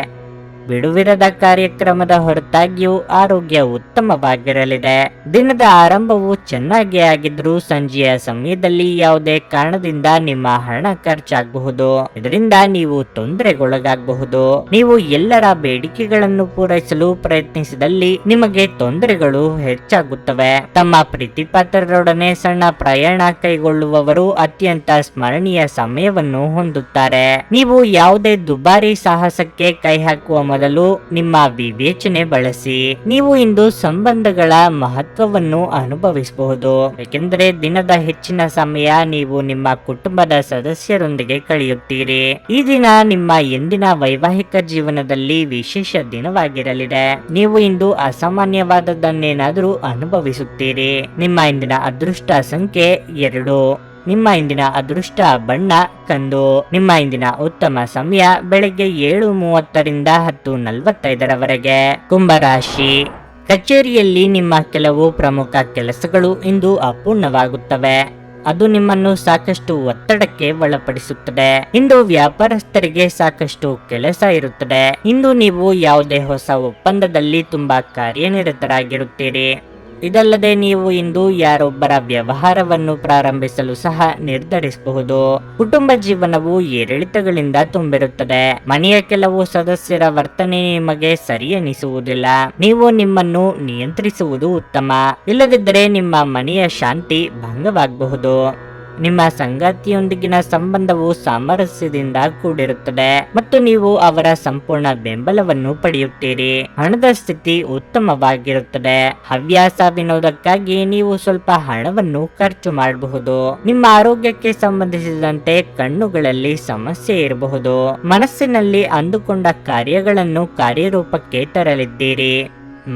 ಬಿಡುವಿರದ ಕಾರ್ಯಕ್ರಮದ ಹೊರತಾಗಿಯೂ ಆರೋಗ್ಯ ಉತ್ತಮವಾಗಿರಲಿದೆ. ದಿನದ ಆರಂಭವು ಚೆನ್ನಾಗಿ ಆಗಿದ್ರೂ ಸಂಜೆಯ ಸಮಯದಲ್ಲಿ ಯಾವುದೇ ಕಾರಣದಿಂದ ನಿಮ್ಮ ಹಣ ಖರ್ಚಾಗಬಹುದು. ಇದರಿಂದ ನೀವು ತೊಂದರೆಗೊಳಗಾಗಬಹುದು. ನೀವು ಎಲ್ಲರ ಬೇಡಿಕೆಗಳನ್ನು ಪೂರೈಸಲು ಪ್ರಯತ್ನಿಸಿದಲ್ಲಿ ನಿಮಗೆ ತೊಂದರೆಗಳು ಹೆಚ್ಚಾಗುತ್ತವೆ. ತಮ್ಮ ಪ್ರೀತಿಪಾತ್ರರೊಡನೆ ಸಣ್ಣ ಪ್ರಯಾಣ ಕೈಗೊಳ್ಳುವವರು ಅತ್ಯಂತ ಸ್ಮರಣೀಯ ಸಮಯವನ್ನು ಹೊಂದುತ್ತಾರೆ. ನೀವು ಯಾವುದೇ ದುಬಾರಿ ಸಾಹಸಕ್ಕೆ ಕೈ ಹಾಕುವ ಮೊದಲು ನಿಮ್ಮ ವಿವೇಚನೆ ಬಳಸಿ. ನೀವು ಇಂದು ಸಂಬಂಧಗಳ ಮಹತ್ವವನ್ನು ಅನುಭವಿಸಬಹುದು, ಏಕೆಂದರೆ ದಿನದ ಹೆಚ್ಚಿನ ಸಮಯ ನೀವು ನಿಮ್ಮ ಕುಟುಂಬದ ಸದಸ್ಯರೊಂದಿಗೆ ಕಳೆಯುತ್ತೀರಿ. ಈ ದಿನ ನಿಮ್ಮ ಎಂದಿನ ವೈವಾಹಿಕ ಜೀವನದಲ್ಲಿ ವಿಶೇಷ ದಿನವಾಗಿರಲಿದೆ. ನೀವು ಇಂದು ಅಸಾಮಾನ್ಯವಾದದ್ದನ್ನೇನಾದರೂ ಅನುಭವಿಸುತ್ತೀರಿ. ನಿಮ್ಮ ಇಂದಿನ ಅದೃಷ್ಟ ಸಂಖ್ಯೆ 2. ನಿಮ್ಮ ಇಂದಿನ ಅದೃಷ್ಟ ಬಣ್ಣ ಕಂದು. ನಿಮ್ಮ ಇಂದಿನ ಉತ್ತಮ ಸಮಯ ಬೆಳಗ್ಗೆ 7:30ರಿಂದ 10:45ರವರೆಗೆ. ಕುಂಭರಾಶಿ. ಕಚೇರಿಯಲ್ಲಿ ನಿಮ್ಮ ಕೆಲವು ಪ್ರಮುಖ ಕೆಲಸಗಳು ಇಂದು ಅಪೂರ್ಣವಾಗುತ್ತವೆ. ಅದು ನಿಮ್ಮನ್ನು ಸಾಕಷ್ಟು ಒತ್ತಡಕ್ಕೆ ಒಳಪಡಿಸುತ್ತದೆ. ಇಂದು ವ್ಯಾಪಾರಸ್ಥರಿಗೆ ಸಾಕಷ್ಟು ಕೆಲಸ ಇರುತ್ತದೆ. ಇಂದು ನೀವು ಯಾವುದೇ ಹೊಸ ಒಪ್ಪಂದದಲ್ಲಿ ತುಂಬಾ ಕಾರ್ಯನಿರತರಾಗಿರುತ್ತೀರಿ. ಇದಲ್ಲದೆ ನೀವು ಇಂದು ಯಾರೊಬ್ಬರ ವ್ಯವಹಾರವನ್ನು ಪ್ರಾರಂಭಿಸಲು ಸಹ ನಿರ್ಧರಿಸಬಹುದು. ಕುಟುಂಬ ಜೀವನವು ಏರಿಳಿತಗಳಿಂದ ತುಂಬಿರುತ್ತದೆ. ಮನೆಯ ಕೆಲವು ಸದಸ್ಯರ ವರ್ತನೆ ನಿಮಗೆ ಸರಿ ಎನಿಸುವುದಿಲ್ಲ. ನೀವು ನಿಮ್ಮನ್ನು ನಿಯಂತ್ರಿಸುವುದು ಉತ್ತಮ. ಇಲ್ಲದಿದ್ದರೆ ನಿಮ್ಮ ಮನೆಯ ಶಾಂತಿ ಭಂಗವಾಗಬಹುದು. ನಿಮ್ಮ ಸಂಗಾತಿಯೊಂದಿಗಿನ ಸಂಬಂಧವು ಸಾಮರಸ್ಯದಿಂದ ಕೂಡಿರುತ್ತದೆ ಮತ್ತು ನೀವು ಅವರ ಸಂಪೂರ್ಣ ಬೆಂಬಲವನ್ನು ಪಡೆಯುತ್ತೀರಿ. ಹಣದ ಸ್ಥಿತಿ ಉತ್ತಮವಾಗಿರುತ್ತದೆ. ಹವ್ಯಾಸ ವಿನೋದಕ್ಕಾಗಿ ನೀವು ಸ್ವಲ್ಪ ಹಣವನ್ನು ಖರ್ಚು ಮಾಡಬಹುದು. ನಿಮ್ಮ ಆರೋಗ್ಯಕ್ಕೆ ಸಂಬಂಧಿಸಿದಂತೆ ಕಣ್ಣುಗಳಲ್ಲಿ ಸಮಸ್ಯೆ ಇರಬಹುದು. ಮನಸ್ಸಿನಲ್ಲಿ ಅಂದುಕೊಂಡ ಕಾರ್ಯಗಳನ್ನು ಕಾರ್ಯರೂಪಕ್ಕೆ ತರಲಿದ್ದೀರಿ.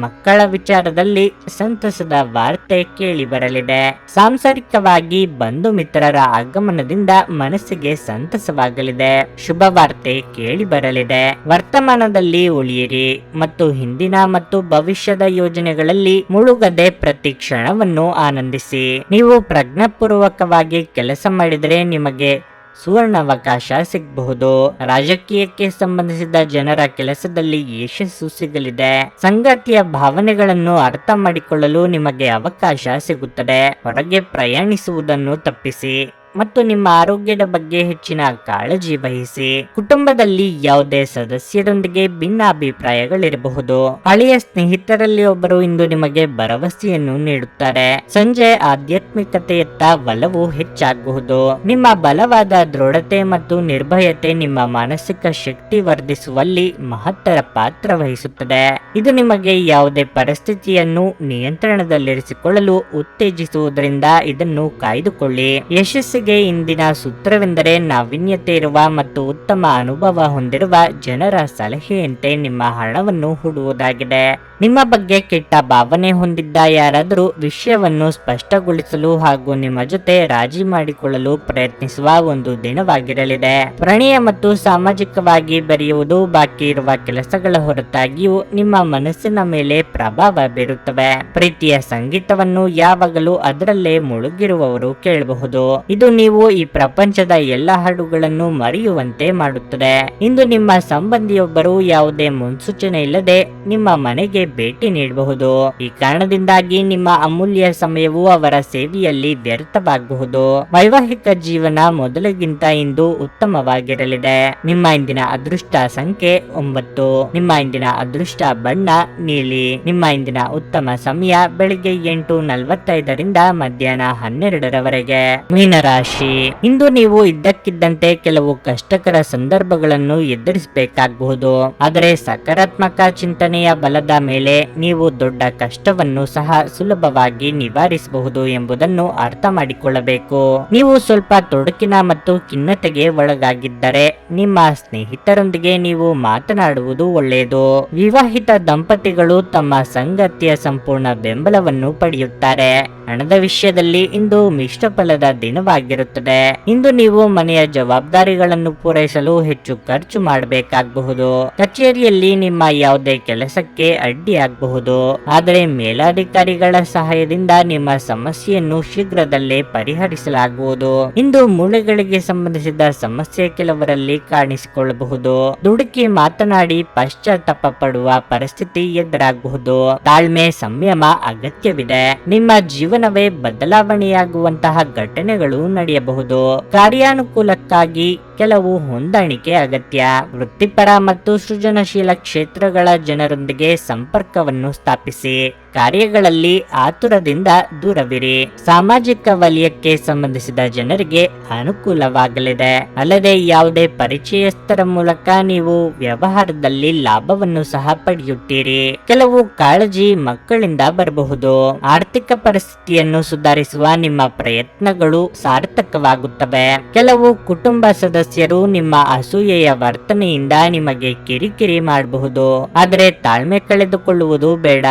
ಮಕ್ಕಳ ವಿಚಾರದಲ್ಲಿ ಸಂತಸದ ವಾರ್ತೆ ಕೇಳಿ ಬರಲಿದೆ. ಸಾಂಸಾರಿಕವಾಗಿ ಬಂಧು ಮಿತ್ರರ ಆಗಮನದಿಂದ ಮನಸ್ಸಿಗೆ ಸಂತಸವಾಗಲಿದೆ. ಶುಭ ವಾರ್ತೆ ಕೇಳಿ ಬರಲಿದೆ. ವರ್ತಮಾನದಲ್ಲಿ ಉಳಿಯಿರಿ ಮತ್ತು ಹಿಂದಿನ ಮತ್ತು ಭವಿಷ್ಯದ ಯೋಜನೆಗಳಲ್ಲಿ ಮುಳುಗದೆ ಪ್ರತಿ ಕ್ಷಣವನ್ನು ಆನಂದಿಸಿ. ನೀವು ಪ್ರಜ್ಞಾಪೂರ್ವಕವಾಗಿ ಕೆಲಸ ಮಾಡಿದರೆ ನಿಮಗೆ ಸುವರ್ಣಾವಕಾಶ ಸಿಗಬಹುದು. ರಾಜಕೀಯಕ್ಕೆ ಸಂಬಂಧಿಸಿದ ಜನರ ಕೆಲಸದಲ್ಲಿ ಯಶಸ್ಸು ಸಿಗಲಿದೆ. ಸಂಗಾತಿಯ ಭಾವನೆಗಳನ್ನು ಅರ್ಥ ಮಾಡಿಕೊಳ್ಳಲು ನಿಮಗೆ ಅವಕಾಶ ಸಿಗುತ್ತದೆ. ಹೊರಗೆ ಪ್ರಯಾಣಿಸುವುದನ್ನು ತಪ್ಪಿಸಿ ಮತ್ತು ನಿಮ್ಮ ಆರೋಗ್ಯದ ಬಗ್ಗೆ ಹೆಚ್ಚಿನ ಕಾಳಜಿ ವಹಿಸಿ. ಕುಟುಂಬದಲ್ಲಿ ಯಾವುದೇ ಸದಸ್ಯರೊಂದಿಗೆ ಭಿನ್ನಾಭಿಪ್ರಾಯಗಳಿರಬಹುದು. ಹಳೆಯ ಸ್ನೇಹಿತರಲ್ಲಿ ಒಬ್ಬರು ಇಂದು ನಿಮಗೆ ಭರವಸೆಯನ್ನು ನೀಡುತ್ತಾರೆ. ಸಂಜೆ ಆಧ್ಯಾತ್ಮಿಕತೆಯತ್ತ ಒಲವು ಹೆಚ್ಚಾಗಬಹುದು. ನಿಮ್ಮ ಬಲವಾದ ದೃಢತೆ ಮತ್ತು ನಿರ್ಭಯತೆ ನಿಮ್ಮ ಮಾನಸಿಕ ಶಕ್ತಿ ವರ್ಧಿಸುವಲ್ಲಿ ಮಹತ್ತರ ಪಾತ್ರ ವಹಿಸುತ್ತದೆ. ಇದು ನಿಮಗೆ ಯಾವುದೇ ಪರಿಸ್ಥಿತಿಯನ್ನು ನಿಯಂತ್ರಣದಲ್ಲಿರಿಸಿಕೊಳ್ಳಲು ಉತ್ತೇಜಿಸುವುದರಿಂದ ಇದನ್ನು ಕಾಯ್ದುಕೊಳ್ಳಿ. ಯಶಸ್ಸಿಗೆ ಇಂದಿನ ಸೂತ್ರವೆಂದರೆ ನಾವೀನ್ಯತೆ ಇರುವ ಮತ್ತು ಉತ್ತಮ ಅನುಭವ ಹೊಂದಿರುವ ಜನರ ಸಲಹೆಯಂತೆ ನಿಮ್ಮ ಹಣವನ್ನು ಹೂಡುವುದಾಗಿದೆ. ನಿಮ್ಮ ಬಗ್ಗೆ ಕೆಟ್ಟ ಭಾವನೆ ಹೊಂದಿದ್ದ ಯಾರಾದರೂ ವಿಷಯವನ್ನು ಸ್ಪಷ್ಟಗೊಳಿಸಲು ಹಾಗೂ ನಿಮ್ಮ ಜೊತೆ ರಾಜಿ ಮಾಡಿಕೊಳ್ಳಲು ಪ್ರಯತ್ನಿಸುವ ಒಂದು ದಿನವಾಗಿರಲಿದೆ. ಪ್ರಣಯ ಮತ್ತು ಸಾಮಾಜಿಕವಾಗಿ ಬೆರೆಯುವುದು ಬಾಕಿ ಇರುವ ಕೆಲಸಗಳ ಹೊರತಾಗಿಯೂ ನಿಮ್ಮ ಮನಸ್ಸಿನ ಮೇಲೆ ಪ್ರಭಾವ ಬೀರುತ್ತವೆ. ಪ್ರೀತಿಯ ಸಂಗೀತವನ್ನು ಯಾವಾಗಲೂ ಅದರಲ್ಲೇ ಮುಳುಗಿರುವವರು ಕೇಳಬಹುದು. ಇದು ನೀವು ಈ ಪ್ರಪಂಚದ ಎಲ್ಲ ಹಾಡುಗಳನ್ನು ಮರೆಯುವಂತೆ ಮಾಡುತ್ತದೆ. ಇಂದು ನಿಮ್ಮ ಸಂಬಂಧಿಯೊಬ್ಬರು ಯಾವುದೇ ಮುನ್ಸೂಚನೆ ಇಲ್ಲದೆ ನಿಮ್ಮ ಮನೆಗೆ ಭೇಟಿ ನೀಡಬಹುದು. ಈ ಕಾರಣದಿಂದಾಗಿ ನಿಮ್ಮ ಅಮೂಲ್ಯ ಸಮಯವು ಅವರ ಸೇವೆಯಲ್ಲಿ ವ್ಯರ್ಥವಾಗಬಹುದು. ವೈವಾಹಿಕ ಜೀವನ ಮೊದಲಿಗಿಂತ ಇಂದು ಉತ್ತಮವಾಗಿರಲಿದೆ. ನಿಮ್ಮ ಇಂದಿನ ಅದೃಷ್ಟ ಸಂಖ್ಯೆ 9. ನಿಮ್ಮ ಇಂದಿನ ಅದೃಷ್ಟ ಬಣ್ಣ ನೀಲಿ. ನಿಮ್ಮ ಇಂದಿನ ಉತ್ತಮ ಸಮಯ ಬೆಳಿಗ್ಗೆ 8:45ರಿಂದ ಮಧ್ಯಾಹ್ನ 12ರವರೆಗೆ. ಮೀನರಾಶಿ. ಇಂದು ನೀವು ಇದ್ದಕ್ಕಿದ್ದಂತೆ ಕೆಲವು ಕಷ್ಟಕರ ಸಂದರ್ಭಗಳನ್ನು ಎದುರಿಸಬೇಕಾಗಬಹುದು. ಆದರೆ ಸಕಾರಾತ್ಮಕ ಚಿಂತನೆಯ ಬಲದ ಮೇಲೆ ನೀವು ದೊಡ್ಡ ಕಷ್ಟವನ್ನು ಸಹ ಸುಲಭವಾಗಿ ನಿವಾರಿಸಬಹುದು ಎಂಬುದನ್ನು ಅರ್ಥ ಮಾಡಿಕೊಳ್ಳಬೇಕು. ನೀವು ಸ್ವಲ್ಪ ತೊಡಕಿನ ಮತ್ತು ಖಿನ್ನತೆಗೆ ಒಳಗಾಗಿದ್ದರೆ ನಿಮ್ಮ ಸ್ನೇಹಿತರೊಂದಿಗೆ ನೀವು ಮಾತನಾಡುವುದು ಒಳ್ಳೆಯದು. ವಿವಾಹಿತ ದಂಪತಿಗಳು ತಮ್ಮ ಸಂಗಾತಿಯ ಸಂಪೂರ್ಣ ಬೆಂಬಲವನ್ನು ಪಡೆಯುತ್ತಾರೆ. ಹಣದ ವಿಷಯದಲ್ಲಿ ಇಂದು ಮಿಶ್ರ ಫಲದ ದಿನವಾಗಿರುತ್ತದೆ. ಹೆಚ್ಚಾಗಿರುತ್ತದೆ. ಇಂದು ನೀವು ಮನೆಯ ಜವಾಬ್ದಾರಿಗಳನ್ನು ಪೂರೈಸಲು ಹೆಚ್ಚು ಖರ್ಚು ಮಾಡಬೇಕಾಗಬಹುದು. ಕಚೇರಿಯಲ್ಲಿ ನಿಮ್ಮ ಯಾವುದೇ ಕೆಲಸಕ್ಕೆ ಅಡ್ಡಿಯಾಗಬಹುದು, ಆದರೆ ಮೇಲಾಧಿಕಾರಿಗಳ ಸಹಾಯದಿಂದ ನಿಮ್ಮ ಸಮಸ್ಯೆಯನ್ನು ಶೀಘ್ರದಲ್ಲೇ ಪರಿಹರಿಸಲಾಗುವುದು. ಇಂದು ಮೂಳೆಗಳಿಗೆ ಸಂಬಂಧಿಸಿದ ಸಮಸ್ಯೆ ಕೆಲವರಲ್ಲಿ ಕಾಣಿಸಿಕೊಳ್ಳಬಹುದು. ದುಡುಕಿ ಮಾತನಾಡಿ ಪಶ್ಚಾತ್ತಾಪ ಪಡುವ ಪರಿಸ್ಥಿತಿ ಎದುರಾಗಬಹುದು. ತಾಳ್ಮೆ ಸಂಯಮ ಅಗತ್ಯವಿದೆ. ನಿಮ್ಮ ಜೀವನವೇ ಬದಲಾವಣೆಯಾಗುವಂತಹ ಘಟನೆಗಳು ನಡೆಯಬಹುದು. ಕಾರ್ಯಾನುಕೂಲಕ್ಕಾಗಿ ಕೆಲವು ಹೊಂದಾಣಿಕೆ ಅಗತ್ಯ. ವೃತ್ತಿಪರ ಮತ್ತು ಸೃಜನಶೀಲ ಕ್ಷೇತ್ರಗಳ ಜನರೊಂದಿಗೆ ಸಂಪರ್ಕವನ್ನು ಸ್ಥಾಪಿಸಿ. ಕಾರ್ಯಗಳಲ್ಲಿ ಆತುರದಿಂದ ದೂರವಿರಿ. ಸಾಮಾಜಿಕ ವಲಯಕ್ಕೆ ಸಂಬಂಧಿಸಿದ ಜನರಿಗೆ ಅನುಕೂಲವಾಗಲಿದೆ. ಅಲ್ಲದೆ ಯಾವುದೇ ಪರಿಚಯಸ್ಥರ ಮೂಲಕ ನೀವು ವ್ಯವಹಾರದಲ್ಲಿ ಲಾಭವನ್ನು ಸಹ ಪಡೆಯುತ್ತೀರಿ. ಕೆಲವು ಕಾಳಜಿ ಮಕ್ಕಳಿಂದ ಬರಬಹುದು. ಆರ್ಥಿಕ ಪರಿಸ್ಥಿತಿಯನ್ನು ಸುಧಾರಿಸುವ ನಿಮ್ಮ ಪ್ರಯತ್ನಗಳು ಸಾರ್ಥಕವಾಗುತ್ತವೆ. ಕೆಲವು ಕುಟುಂಬ ಸದಸ್ಯರು ನಿಮ್ಮ ಅಸೂಯೆಯ ವರ್ತನೆಯಿಂದ ನಿಮಗೆ ಕಿರಿಕಿರಿ ಮಾಡಬಹುದು, ಆದರೆ ತಾಳ್ಮೆ ಕಳೆದುಕೊಳ್ಳುವುದು ಬೇಡ.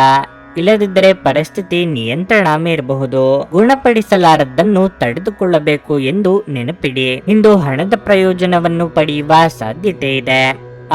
ಇಲ್ಲದಿದ್ದರೆ ಪರಿಸ್ಥಿತಿ ನಿಯಂತ್ರಣ ಮೀರಬಹುದು. ಗುಣಪಡಿಸಲಾರದ್ದನ್ನು ತಡೆದುಕೊಳ್ಳಬೇಕು ಎಂದು ನೆನಪಿಡಿ. ಇಂದು ಹಣದ ಪ್ರಯೋಜನವನ್ನು ಪಡೆಯುವ ಸಾಧ್ಯತೆ ಇದೆ,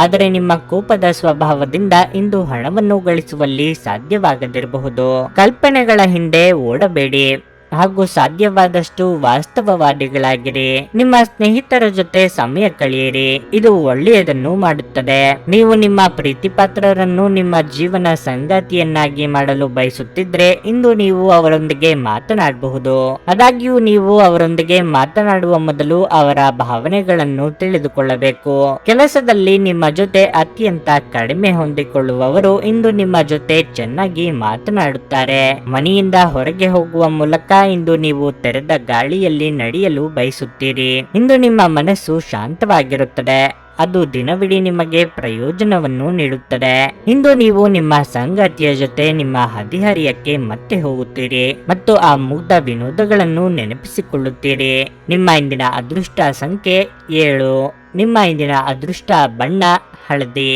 ಆದರೆ ನಿಮ್ಮ ಕೋಪದ ಸ್ವಭಾವದಿಂದ ಇಂದು ಹಣವನ್ನು ಗಳಿಸುವಲ್ಲಿ ಸಾಧ್ಯವಾಗದಿರಬಹುದು. ಕಲ್ಪನೆಗಳ ಹಿಂದೆ ಓಡಬೇಡಿ ಹಾಗೂ ಸಾಧ್ಯವಾದಷ್ಟು ವಾಸ್ತವವಾದಿಗಳಾಗಿರಿ. ನಿಮ್ಮ ಸ್ನೇಹಿತರ ಜೊತೆ ಸಮಯ ಕಳೆಯಿರಿ, ಇದು ಒಳ್ಳೆಯದನ್ನು ಮಾಡುತ್ತದೆ. ನೀವು ನಿಮ್ಮ ಪ್ರೀತಿಪಾತ್ರರನ್ನು ನಿಮ್ಮ ಜೀವನ ಸಂಗಾತಿಯನ್ನಾಗಿ ಮಾಡಲು ಬಯಸುತ್ತಿದ್ರೆ ಇಂದು ನೀವು ಅವರೊಂದಿಗೆ ಮಾತನಾಡಬಹುದು. ಆದಾಗ್ಯೂ ನೀವು ಅವರೊಂದಿಗೆ ಮಾತನಾಡುವ ಮೊದಲು ಅವರ ಭಾವನೆಗಳನ್ನು ತಿಳಿದುಕೊಳ್ಳಬೇಕು. ಕೆಲಸದಲ್ಲಿ ನಿಮ್ಮ ಜೊತೆ ಅತ್ಯಂತ ಕಡಿಮೆ ಹೊಂದಿಕೊಳ್ಳುವವರು ಇಂದು ನಿಮ್ಮ ಜೊತೆ ಚೆನ್ನಾಗಿ ಮಾತನಾಡುತ್ತಾರೆ. ಮನೆಯಿಂದ ಹೊರಗೆ ಹೋಗುವ ಮೂಲಕ ಇಂದು ನೀವು ತೆರೆದ ಗಾಳಿಯಲ್ಲಿ ನಡೆಯಲು ಬಯಸುತ್ತೀರಿ. ಇಂದು ನಿಮ್ಮ ಮನಸ್ಸು ಶಾಂತವಾಗಿರುತ್ತದೆ, ಅದು ದಿನವಿಡೀ ನಿಮಗೆ ಪ್ರಯೋಜನವನ್ನು ನೀಡುತ್ತದೆ. ಇಂದು ನೀವು ನಿಮ್ಮ ಸಂಗಾತಿಯ ಜೊತೆ ನಿಮ್ಮ ಹದಿಹರಿಯಕ್ಕೆ ಮತ್ತೆ ಹೋಗುತ್ತೀರಿ ಮತ್ತು ಆ ಮುಗ್ಧ ವಿನೋದಗಳನ್ನು ನೆನಪಿಸಿಕೊಳ್ಳುತ್ತೀರಿ. ನಿಮ್ಮ ಇಂದಿನ ಅದೃಷ್ಟ ಸಂಖ್ಯೆ 7. ನಿಮ್ಮ ಇಂದಿನ ಅದೃಷ್ಟ ಬಣ್ಣ ಹಳದಿ.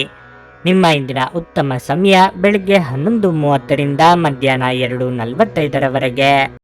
ನಿಮ್ಮ ಇಂದಿನ ಉತ್ತಮ ಸಮಯ ಬೆಳಿಗ್ಗೆ 11:30 ರಿಂದ ಮಧ್ಯಾಹ್ನ 2:45 ರವರೆಗೆ.